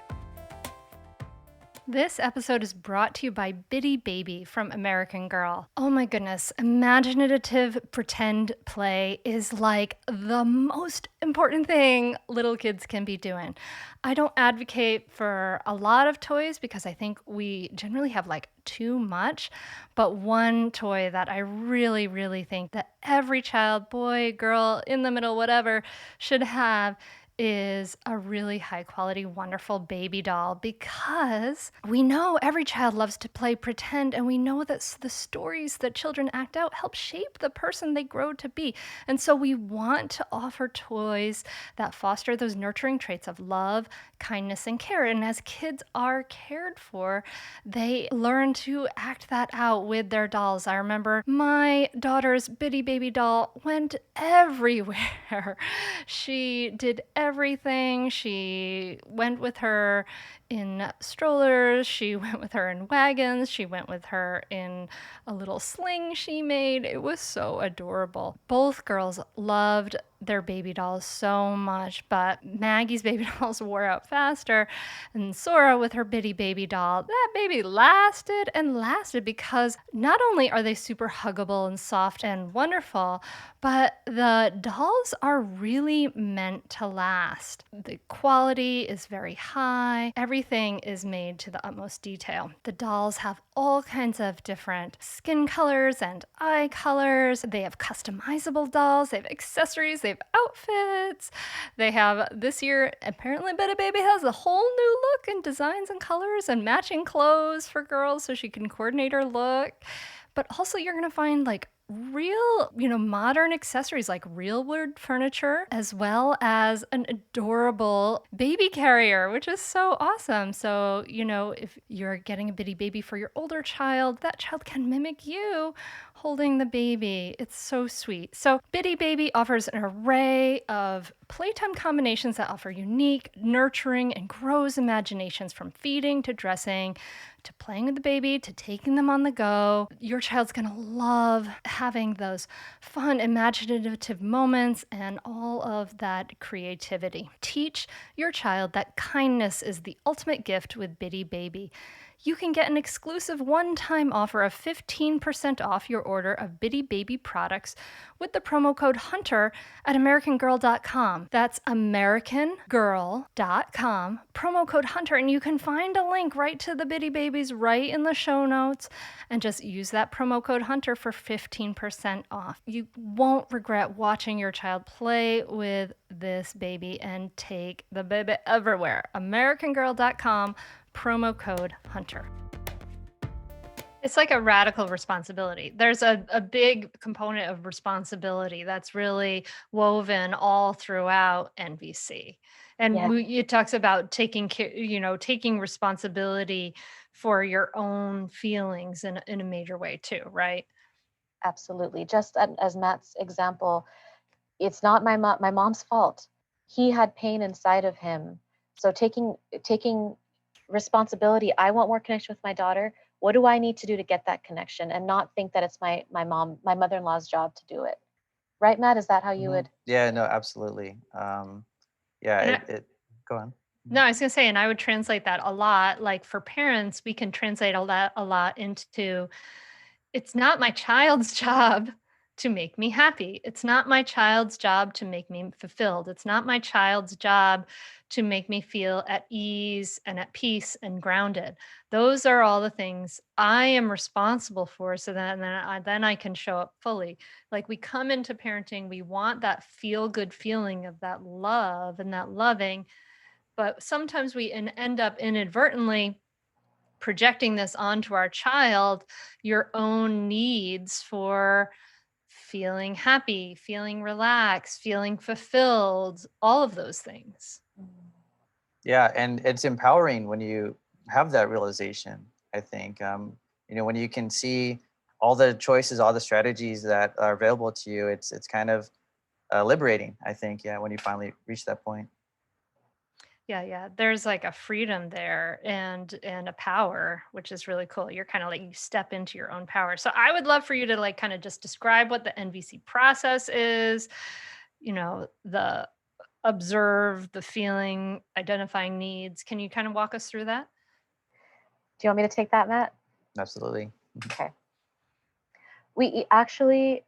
This episode is brought to you by Bitty Baby from American Girl. Oh my goodness, imaginative pretend play is like the most important thing little kids can be doing. I don't advocate for a lot of toys because I think we generally have like too much, but one toy that I really, really think that every child, boy, girl, in the middle, whatever, should have is a really high quality, wonderful baby doll, because we know every child loves to play pretend, and we know that the stories that children act out help shape the person they grow to be. And so we want to offer toys that foster those nurturing traits of love, kindness, and care. And as kids are cared for, they learn to act that out with their dolls. I remember my daughter's Bitty Baby doll went everywhere. She did everything. She went with her in strollers. She went with her in wagons. She went with her in a little sling she made. It was so adorable. Both girls loved their baby dolls so much, but Maggie's baby dolls wore out faster, and Sora with her Bitty Baby doll, that baby lasted and lasted, because not only are they super huggable and soft and wonderful, but the dolls are really meant to last. The quality is very high. Everything is made to the utmost detail. The dolls have all kinds of different skin colors and eye colors. They have customizable dolls. They have accessories. They have outfits. They have, this year, apparently Bitty Baby has a whole new look and designs and colors and matching clothes for girls so she can coordinate her look. But also you're going to find like real, modern accessories like real wood furniture, as well as an adorable baby carrier, which is so awesome. So, if you're getting a Bitty Baby for your older child, that child can mimic you holding the baby. It's so sweet. So Bitty Baby offers an array of playtime combinations that offer unique, nurturing, and grows imaginations, from feeding to dressing to playing with the baby to taking them on the go. Your child's gonna love having those fun, imaginative moments and all of that creativity. Teach your child that kindness is the ultimate gift with Bitty Baby. You can get an exclusive one-time offer of 15% off your order of Bitty Baby products with the promo code HUNTER at AmericanGirl.com. That's AmericanGirl.com, promo code HUNTER, and you can find a link right to the Bitty Babies right in the show notes, and just use that promo code HUNTER for 15% off. You won't regret watching your child play with this baby and take the baby everywhere. AmericanGirl.com, promo code HUNTER. It's like a radical responsibility. There's a big component of responsibility that's really woven all throughout NVC. And Yes. it talks about taking care, taking responsibility for your own feelings in a major way too, right? Absolutely. Just as Matt's example, it's not my mom's fault. He had pain inside of him. So taking responsibility, I want more connection with my daughter. What do I need to do to get that connection, and not think that it's my mother-in-law's job to do it? Right, Matt? Is that how you would? Yeah, no, absolutely. Yeah, it go on. No, I was going to say, and I would translate that a lot. Like for parents, we can translate a lot into, it's not my child's job to make me happy. It's not my child's job to make me fulfilled. It's not my child's job to make me feel at ease and at peace and grounded. Those are all the things I am responsible for, so that then I can show up fully. Like, we come into parenting, we want that feel good feeling of that love and that loving, but sometimes we end up inadvertently projecting this onto our child, your own needs for feeling happy, feeling relaxed, feeling fulfilled, all of those things. Yeah, and it's empowering when you have that realization. I think, when you can see all the choices, all the strategies that are available to you, it's kind of liberating. I think, yeah, when you finally reach that point. Yeah, yeah. There's like a freedom there and a power, which is really cool. You're kind of like, you step into your own power. So I would love for you to like kind of just describe what the NVC process is, the observe, the feeling, identifying needs. Can you kind of walk us through that? Do you want me to take that, Matt? Absolutely. Okay. We actually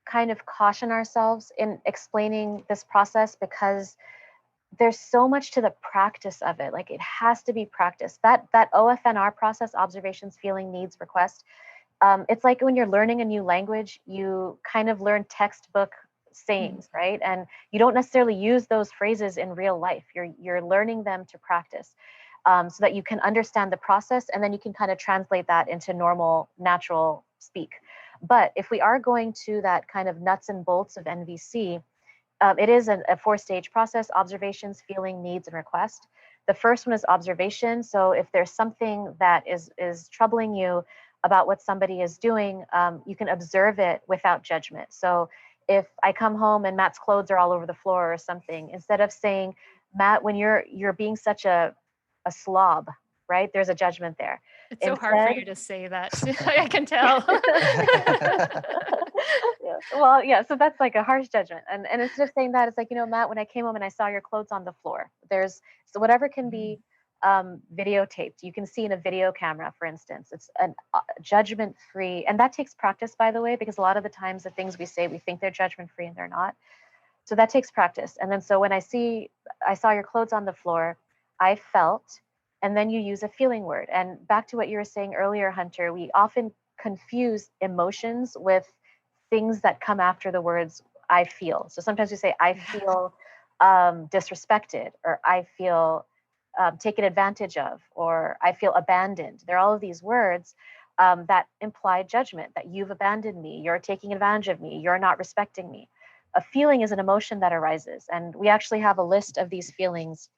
kind of caution ourselves in explaining this process because there's so much to the practice of it. Like, it has to be practiced. That OFNR process, observations, feeling, needs, request. It's like when you're learning a new language, you kind of learn textbook sayings, right? And you don't necessarily use those phrases in real life. You're learning them to practice, so that you can understand the process, and then you can kind of translate that into normal, natural speak. But if we are going to that kind of nuts and bolts of NVC, it is a four-stage process: observations, feeling, needs, and request. The first one is observation. So if there's something that is troubling you about what somebody is doing, you can observe it without judgment. So if I come home and Matt's clothes are all over the floor or something, instead of saying, Matt, when you're being such a slob, right? There's a judgment there. It's so hard for Instead, you to say that. I can tell. yeah. Well, yeah, so that's like a harsh judgment. And instead of saying that, it's like, Matt, when I came home and I saw your clothes on the floor, so whatever can be videotaped, you can see in a video camera, for instance. It's a judgment free. And that takes practice, by the way, because a lot of the times the things we say, we think they're judgment free and they're not. So that takes practice. And then so when I saw your clothes on the floor, I felt, and then you use a feeling word. And back to what you were saying earlier, Hunter, we often confuse emotions with things that come after the words I feel. So sometimes we say, I feel disrespected, or I feel taken advantage of, or I feel abandoned. There are all of these words that imply judgment, that you've abandoned me, you're taking advantage of me, you're not respecting me. A feeling is an emotion that arises. And we actually have a list of these feelings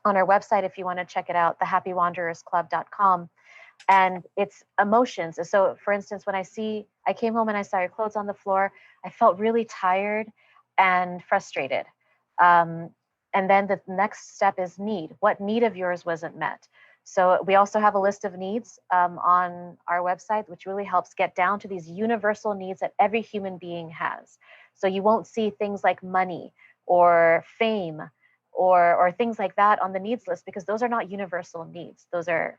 on our website if you want to check it out, thehappywanderersclub.com. And it's emotions. So for instance, when I came home and I saw your clothes on the floor, I felt really tired and frustrated. And then the next step is need. What need of yours wasn't met? So we also have a list of needs on our website, which really helps get down to these universal needs that every human being has. So you won't see things like money or fame or things like that on the needs list, because those are not universal needs. Those are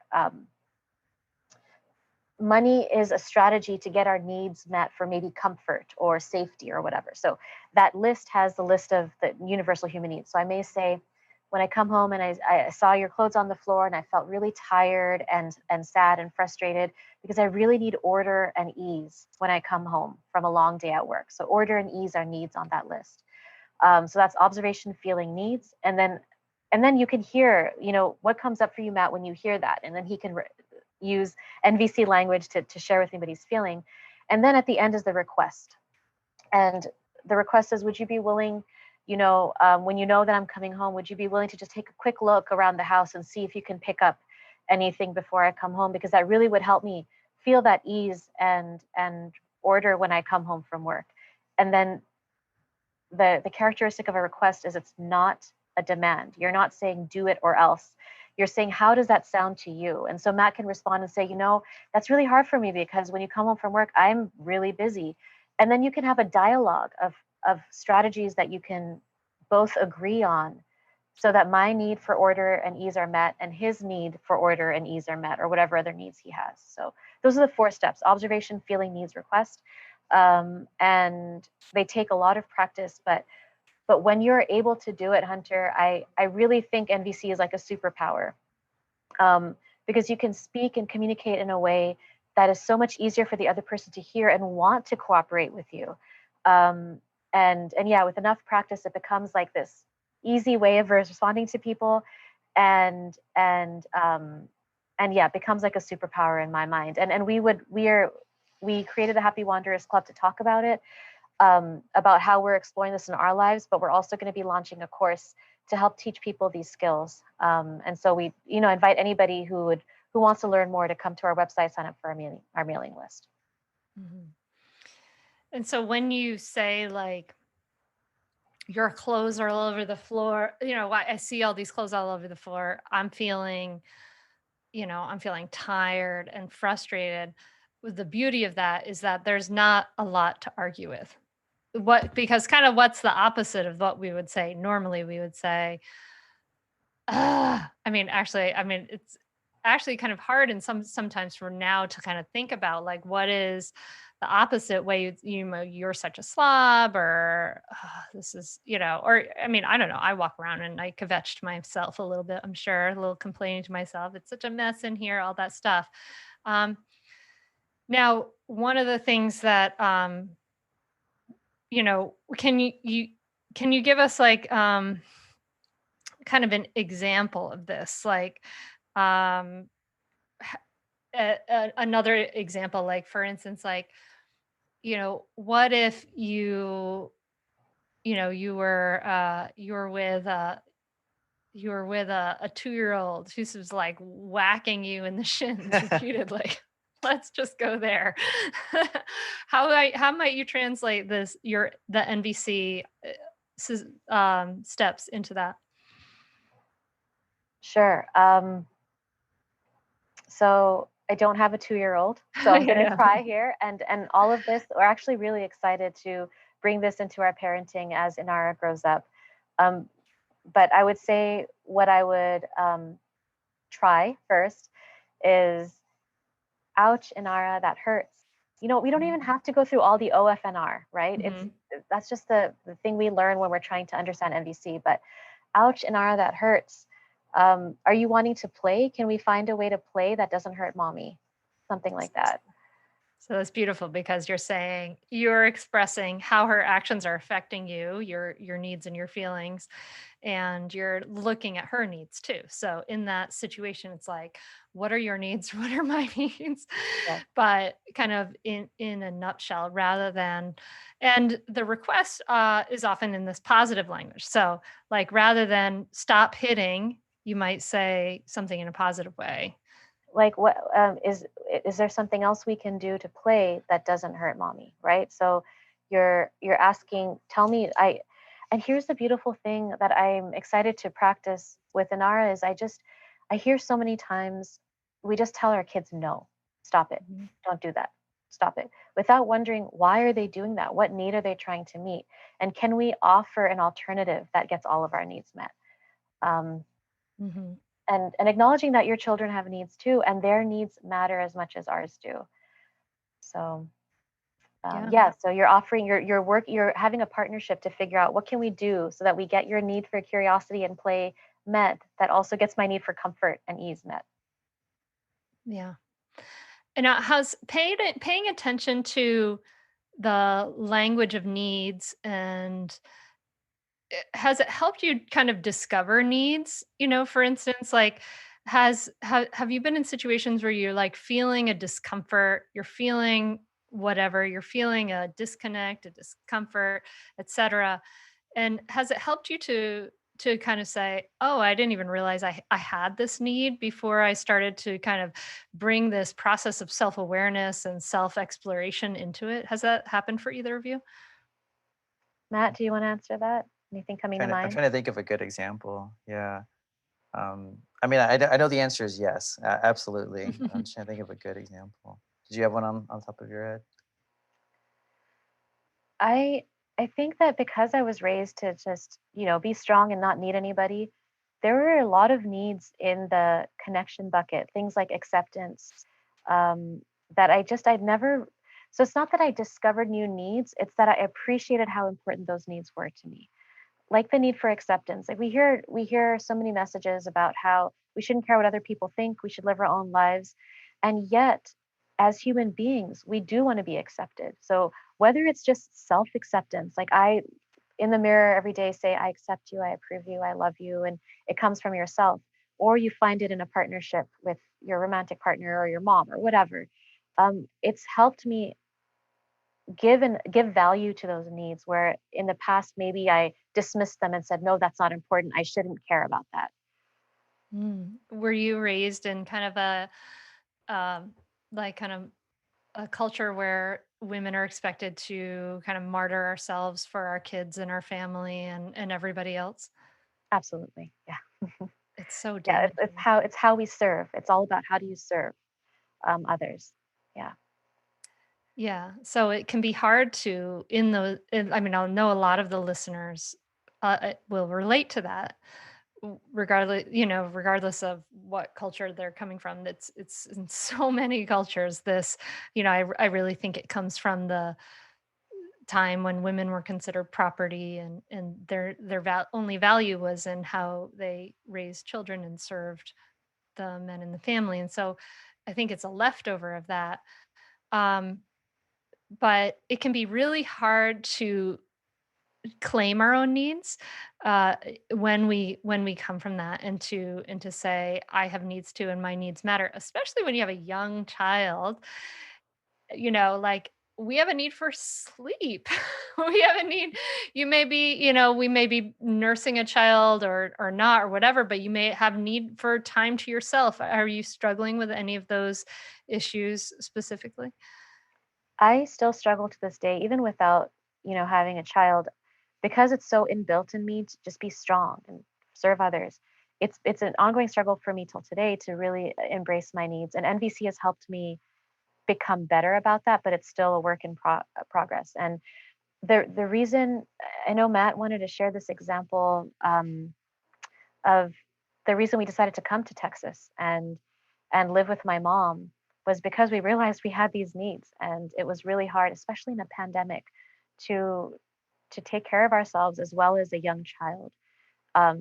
money is a strategy to get our needs met for maybe comfort or safety or whatever. So that list has the list of the universal human needs. So I may say, when I come home and I saw your clothes on the floor and I felt really tired and sad and frustrated, because I really need order and ease when I come home from a long day at work. So order and ease are needs on that list. So that's observation, feeling, needs. And then you can hear, what comes up for you, Matt, when you hear that. And then he can use NVC language to share with me what he's feeling. And then at the end is the request. And the request is, would you be willing, when you know that I'm coming home, would you be willing to just take a quick look around the house and see if you can pick up anything before I come home? Because that really would help me feel that ease and order when I come home from work. And then the characteristic of a request is it's not a demand. You're not saying do it or else. You're saying, how does that sound to you? And so Matt can respond and say, that's really hard for me because when you come home from work, I'm really busy. And then you can have a dialogue of strategies that you can both agree on, so that my need for order and ease are met and his need for order and ease are met, or whatever other needs he has. So those are the 4 steps: observation, feeling, needs, request. And they take a lot of practice, but when you're able to do it, Hunter, I really think NVC is like a superpower, because you can speak and communicate in a way that is so much easier for the other person to hear and want to cooperate with you. Um, and yeah, with enough practice, it becomes like this easy way of responding to people, and yeah, it becomes like a superpower in my mind. And we created a Happy Wanderers Club to talk about it, about how we're exploring this in our lives, but we're also going to be launching a course to help teach people these skills. And so we, invite anybody who wants to learn more to come to our website, sign up for our mailing list. Mhm. And so when you say like your clothes are all over the floor, I see all these clothes all over the floor. I'm feeling tired and frustrated. The beauty of that is that there's not a lot to argue with. Because kind of what's the opposite of what we would say? Normally we would say, it's actually kind of hard and sometimes for now to kind of think about like what is the opposite way you're such a slob, or this is, or I don't know. I walk around and I kvetch to myself a little bit, I'm sure, a little complaining to myself. It's such a mess in here, all that stuff. Now, one of the things that can you give us like kind of an example of this, like um another example, like for instance, like what if you were with a 2-year-old who's just like whacking you in the shins repeatedly. Let's just go there. How might you translate the NVC steps into that? Sure. So I don't have a 2-year-old, so I'm going to Yeah. try here. And all of this, we're actually really excited to bring this into our parenting as Inara grows up. But I would say what I would try first is, ouch, Inara, that hurts. We don't even have to go through all the OFNR, right? Mhm. That's just the thing we learn when we're trying to understand NVC. But ouch, Inara, that hurts. Are you wanting to play? Can we find a way to play that doesn't hurt mommy? Something like that. So that's beautiful because you're expressing how her actions are affecting you, your needs and your feelings, and you're looking at her needs too. So in that situation, it's like, what are your needs? What are my needs? Yes. But kind of in a nutshell, rather than, and the request is often in this positive language. So like rather than stop hitting, you might say something in a positive way. Like, what is there something else we can do to play that doesn't hurt mommy, right? So you're asking, tell me. And here's the beautiful thing that I'm excited to practice with Inara is, I hear so many times we just tell our kids, no, stop it, Mhm. don't do that, stop it, without wondering, why are they doing that? What need are they trying to meet? And can we offer an alternative that gets all of our needs met? um, Mhm. and acknowledging that your children have needs too, and their needs matter as much as ours do. So Yeah. yeah, so you're offering your work, you're having a partnership to figure out, what can we do so that we get your need for curiosity and play met, that also gets my need for comfort and ease met. Yeah. And how's paying attention to the language of needs, and has it helped you kind of discover needs? For instance, like have you been in situations where you're like feeling a discomfort, you're feeling whatever, you're feeling a disconnect, a discomfort, etc. And has it helped you to kind of say, "Oh, I didn't even realize I had this need before I started to kind of bring this process of self-awareness and self-exploration into it." Has that happened for either of you? Matt, do you want to answer that? Anything coming to I'm mind? trying to think of a good example. Yeah. I know the answer is yes, absolutely. I'm just trying to think of a good example. Did you have one on top of your head? I I think that because I was raised to just, be strong and not need anybody, there were a lot of needs in the connection bucket, things like acceptance, that I'd never. So it's not that I discovered new needs, it's that I appreciated how important those needs were to me. Like the need for acceptance. Like we hear so many messages about how we shouldn't care what other people think, we should live our own lives. And yet, as human beings, we do want to be accepted. So whether it's just self-acceptance, like I in the mirror every day say, I accept you, I approve you, I love you, and it comes from yourself, or you find it in a partnership with your romantic partner or your mom or whatever. It's helped me give value to those needs where in the past maybe I dismissed them and said, no, that's not important, I shouldn't care about that. Were you raised in kind of um, kind of a culture where women are expected to kind of martyr ourselves for our kids and our family and everybody else? Absolutely, yeah. It's so Yeah, it's damaging. how we serve. It's all about how do you serve others. Yeah, Yeah. So it can be hard to I mean, I'll know a lot of the listeners will relate to that regardless, regardless of what culture they're coming from. It's in so many cultures this, I really think it comes from the time when women were considered property and only value was in how they raised children and served the men in the family. And so I think it's a leftover of that. Um, but it can be really hard to claim our own needs when we come from that and to say I have needs too and my needs matter, especially when you have a young child. Like, we have a need for sleep. We have a need. We may be nursing a child or not or whatever, but you may have need for time to yourself. Are you struggling with any of those issues specifically? I still struggle to this day, even without having a child, because it's so inbuilt in me to just be strong and serve others. It's an ongoing struggle for me till today to really embrace my needs, and NVC has helped me become better about that, but it's still a work in progress. And the reason I know Matt wanted to share this example of the reason we decided to come to Texas and live with my mom was because we realized we had these needs, and it was really hard, especially in a pandemic, to to take care of ourselves as well as a young child.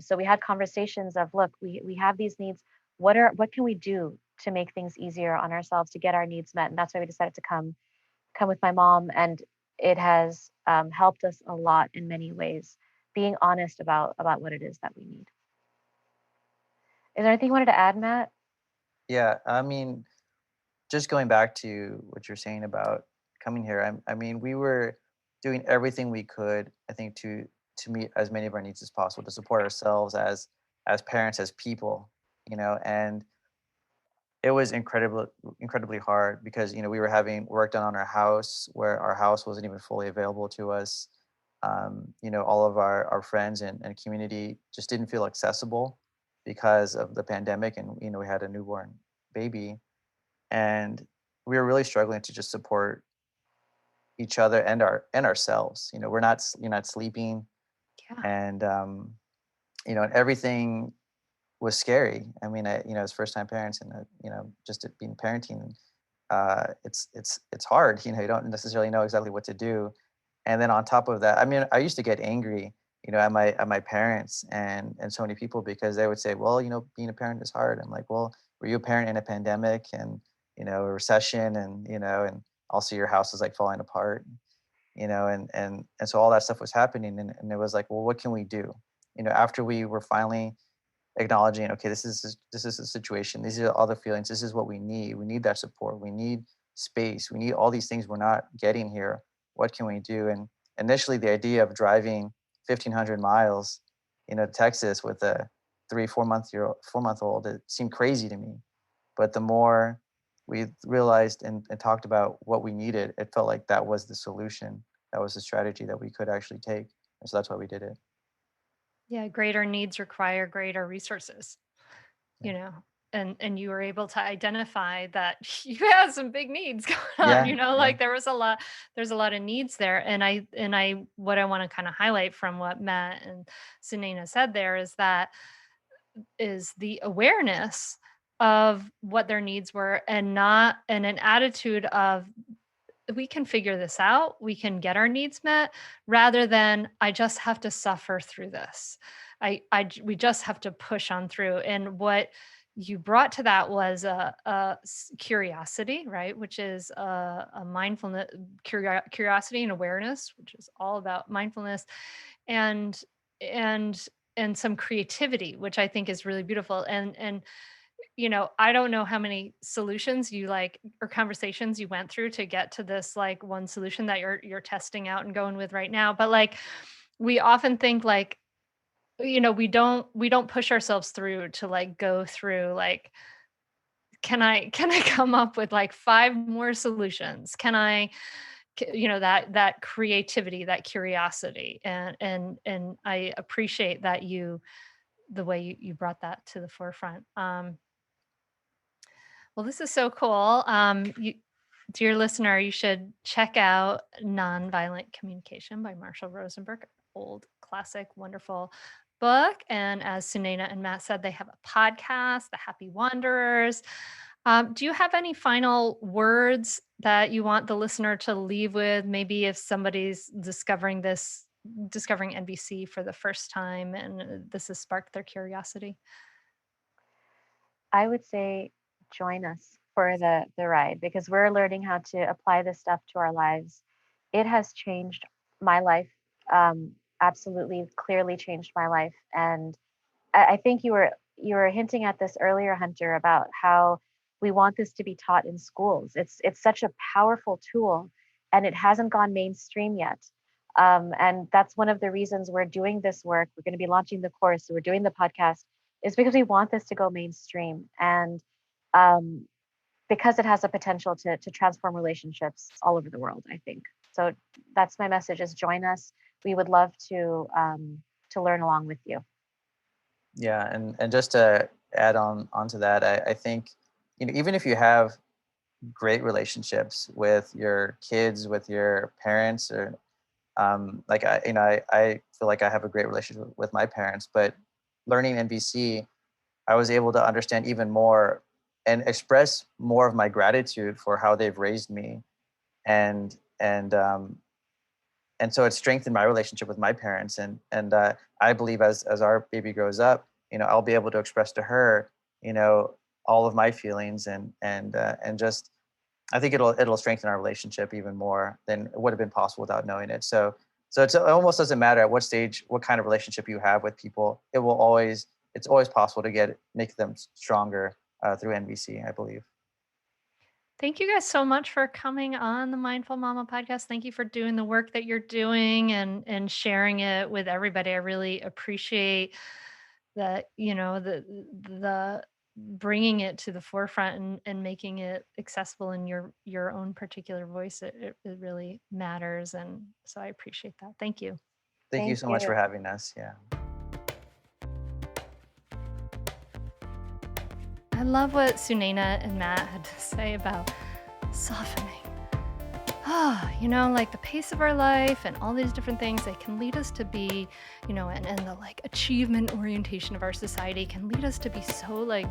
So we had conversations of, look, we have these needs. What can we do to make things easier on ourselves to get our needs met? And that's why we decided to come with my mom, and it has helped us a lot in many ways. Being honest about what it is that we need. Is there anything you wanted to add, Matt? Yeah, I mean, just going back to what you're saying about coming here, I mean, we were doing everything we could, I think, to meet as many of our needs as possible, to support ourselves as parents, as people, and it was incredibly hard because we were having work done on our house where our house wasn't even fully available to us. All of our friends and community just didn't feel accessible because of the pandemic, and we had a newborn baby, and we were really struggling to just support each other and ourselves. You're not sleeping, Yeah. and and everything was scary. I mean, as first time parents, and just it being parenting, it's hard. You don't necessarily know exactly what to do, and then on top of that, I mean, I used to get angry, at my parents and so many people because they would say, well, being a parent is hard. I'm like, well, were you a parent in a pandemic and a recession, and also your house is like falling apart, and so all that stuff was happening, and it was like, well, what can we do? After we were finally acknowledging, okay, this is the situation, these are all the feelings, this is what we need that support, we need space, we need all these things we're not getting here, what can we do? And initially the idea of driving 1,500 miles to Texas with a 4 month old, it seemed crazy to me, but the more we realized and talked about what we needed, it felt like that was the solution, that was the strategy that we could actually take, and so that's why we did it. Yeah, greater needs require greater resources, Yeah, you know, and you were able to identify that you had some big needs going on, yeah, yeah. like there's a lot of needs there. And I what I want to kind of highlight from what Matt and Sunaina said there is the awareness of what their needs were and not and an attitude of we can figure this out. We can get our needs met rather than I just have to suffer through this. We just have to push on through. And what you brought to that was curiosity, right? Which is a mindfulness, curiosity and awareness, which is all about mindfulness, and and and some creativity, which I think is really beautiful. And I don't know how many solutions you like or conversations you went through to get to this like one solution that you're testing out and going with right now. But like we often think like, we don't push ourselves through to like go through like, can I come up with like five more solutions? Can I that creativity, that curiosity. And I appreciate that the way you brought that to the forefront. Well, this is so cool. Dear listener, you should check out Nonviolent Communication by Marshall Rosenberg, old classic, wonderful book. And as Sunaina and Matt said, they have a podcast, The Happy Wanderers. Do you have any final words that you want the listener to leave with? Maybe if somebody's discovering NVC for the first time and this has sparked their curiosity. I would say join us for the ride because we're learning how to apply this stuff to our lives. It has changed my life, absolutely, clearly changed my life. And I think you were hinting at this earlier, Hunter, about how we want this to be taught in schools. It's such a powerful tool, and it hasn't gone mainstream yet. And that's one of the reasons we're doing this work. We're going to be launching the course. So we're doing the podcast is because we want this to go mainstream, and um, because it has a potential to transform relationships all over the world. I think so. That's my message: is join us. We would love to learn along with you. Yeah, and just to add on onto that, I think, even if you have great relationships with your kids, with your parents, or like I feel like I have a great relationship with my parents, but learning NVC, I was able to understand even more and express more of my gratitude for how they've raised me, and and so it strengthened my relationship with my parents, and I believe as our baby grows up, I'll be able to express to her, all of my feelings, and just I think it'll strengthen our relationship even more than it would have been possible without knowing it. So it almost doesn't matter at what stage, what kind of relationship you have with people. It's always possible to make them stronger through NVC, I believe. Thank you guys so much for coming on the Mindful Mama podcast. Thank you for doing the work that you're doing and sharing it with everybody. I really appreciate that, the bringing it to the forefront and making it accessible in your own particular voice. It really matters. And so I appreciate that. Thank you. Thank you Thank so much you. for having us. Yeah. I love what Sunaina and Matt had to say about softening. Like the pace of our life and all these different things, they can lead us to be, and the like achievement orientation of our society can lead us to be so like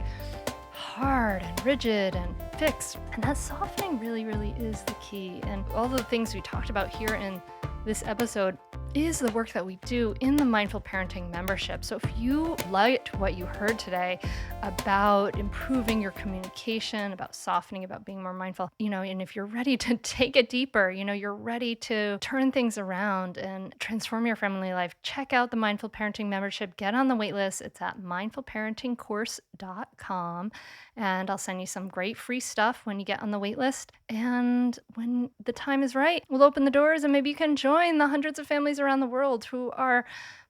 hard and rigid and fixed. And that softening really, really is the key. And all the things we talked about here in this episode is the work that we do in the Mindful Parenting membership. So if you liked what you heard today about improving your communication, about softening, about being more mindful, and if you're ready to take it deeper, you're ready to turn things around and transform your family life, check out the Mindful Parenting membership, get on the waitlist. It's at mindfulparentingcourse.com. And I'll send you some great free stuff when you get on the waitlist. And when the time is right, we'll open the doors and maybe you can join the hundreds of families around the world who are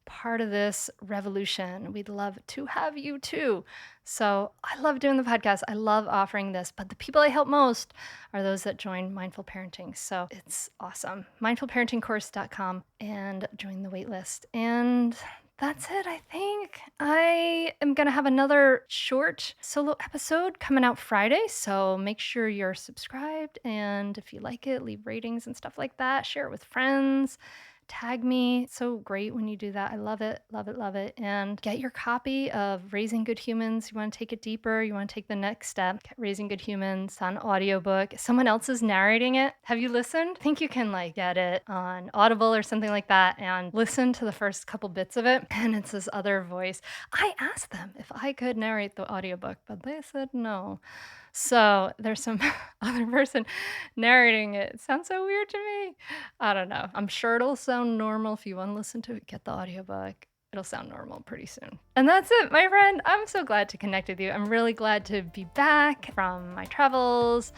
part of this revolution. We'd love to have you too. So I love doing the podcast. I love offering this, but the people I help most are those that join Mindful Parenting. So it's awesome. Mindfulparentingcourse.com and join the waitlist. And that's it, I think. I am going to have another short solo episode coming out Friday, so make sure you're subscribed, and if you like it, leave ratings and stuff like that. Share it with friends. Tag me. It's so great when you do that. I love it, love it, love it. And get your copy of Raising Good Humans. You want to take it deeper, you want to take the next step. Get Raising Good Humans. It's on audiobook. Someone else is narrating it. Have you listened? I think you can get it on Audible or something like that and listen to the first couple bits of it. And it's this other voice. I asked them if I could narrate the audiobook, but they said no. So there's some other person narrating it. It sounds so weird to me. I don't know. I'm sure it'll sound normal if you want to listen to it. Get the audiobook. It'll sound normal pretty soon. And that's it, my friend. I'm so glad to connect with you. I'm really glad to be back from my travels.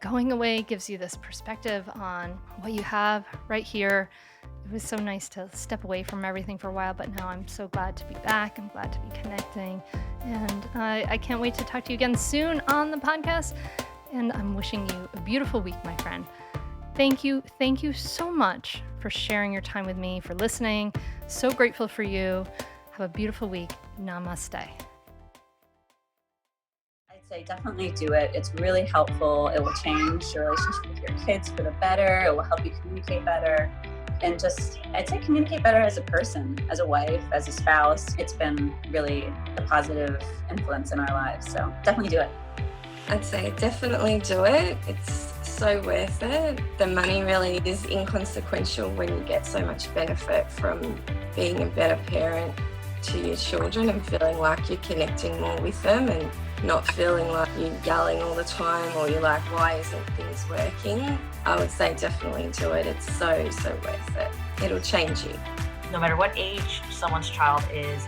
Going away gives you this perspective on what you have right here. It was so nice to step away from everything for a while, but now I'm so glad to be back. I'm glad to be connecting. And I can't wait to talk to you again soon on the podcast. And I'm wishing you a beautiful week, my friend. Thank you so much for sharing your time with me, for listening. So grateful for you. Have a beautiful week. Namaste. I'd say definitely do it. It's really helpful. It will change your relationship with your kids for the better. It will help you communicate better. And I'd say communicate better as a person, as a wife, as a spouse. It's been really a positive influence in our lives. So definitely do it. I'd say definitely do it. It's so worth it. The money really is inconsequential when you get so much benefit from being a better parent to your children and feeling like you're connecting more with them and not feeling like you're yelling all the time or you're like, why isn't things working? I would say definitely do it. It's so worth it. It'll change you. No matter what age someone's child is,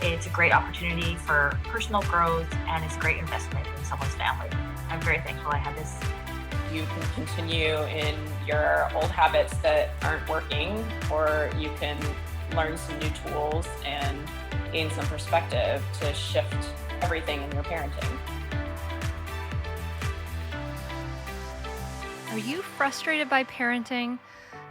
it's a great opportunity for personal growth and it's a great investment in someone's family. I'm very thankful I had this. You can continue in your old habits that aren't working, or you can learn some new tools and gain some perspective to shift everything in your parenting. Are you frustrated by parenting?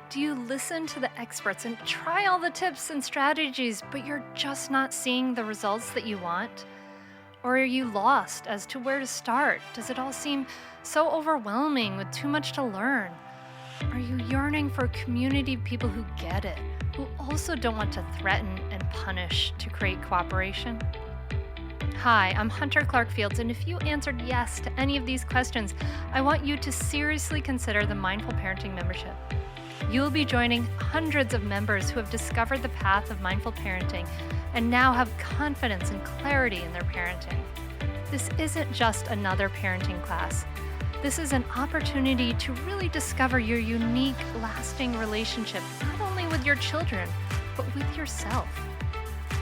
Do you listen to the experts and try all the tips and strategies, but you're just not seeing the results that you want? Or are you lost as to where to start? Does it all seem so overwhelming with too much to learn? Are you yearning for a community of people who get it, who also don't want to threaten and punish to create cooperation? Hi, I'm Hunter Clark-Fields, and if you answered yes to any of these questions, I want you to seriously consider the Mindful Parenting membership. You will be joining hundreds of members who have discovered the path of mindful parenting and now have confidence and clarity in their parenting. This isn't just another parenting class. This is an opportunity to really discover your unique, lasting relationship, not only with your children, but with yourself.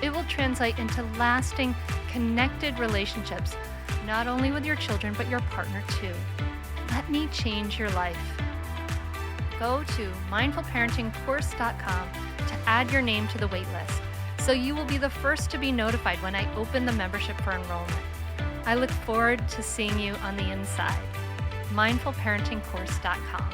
It will translate into lasting, connected relationships, not only with your children, but your partner too. Let me change your life. Go to mindfulparentingcourse.com to add your name to the waitlist, so you will be the first to be notified when I open the membership for enrollment. I look forward to seeing you on the inside. mindfulparentingcourse.com.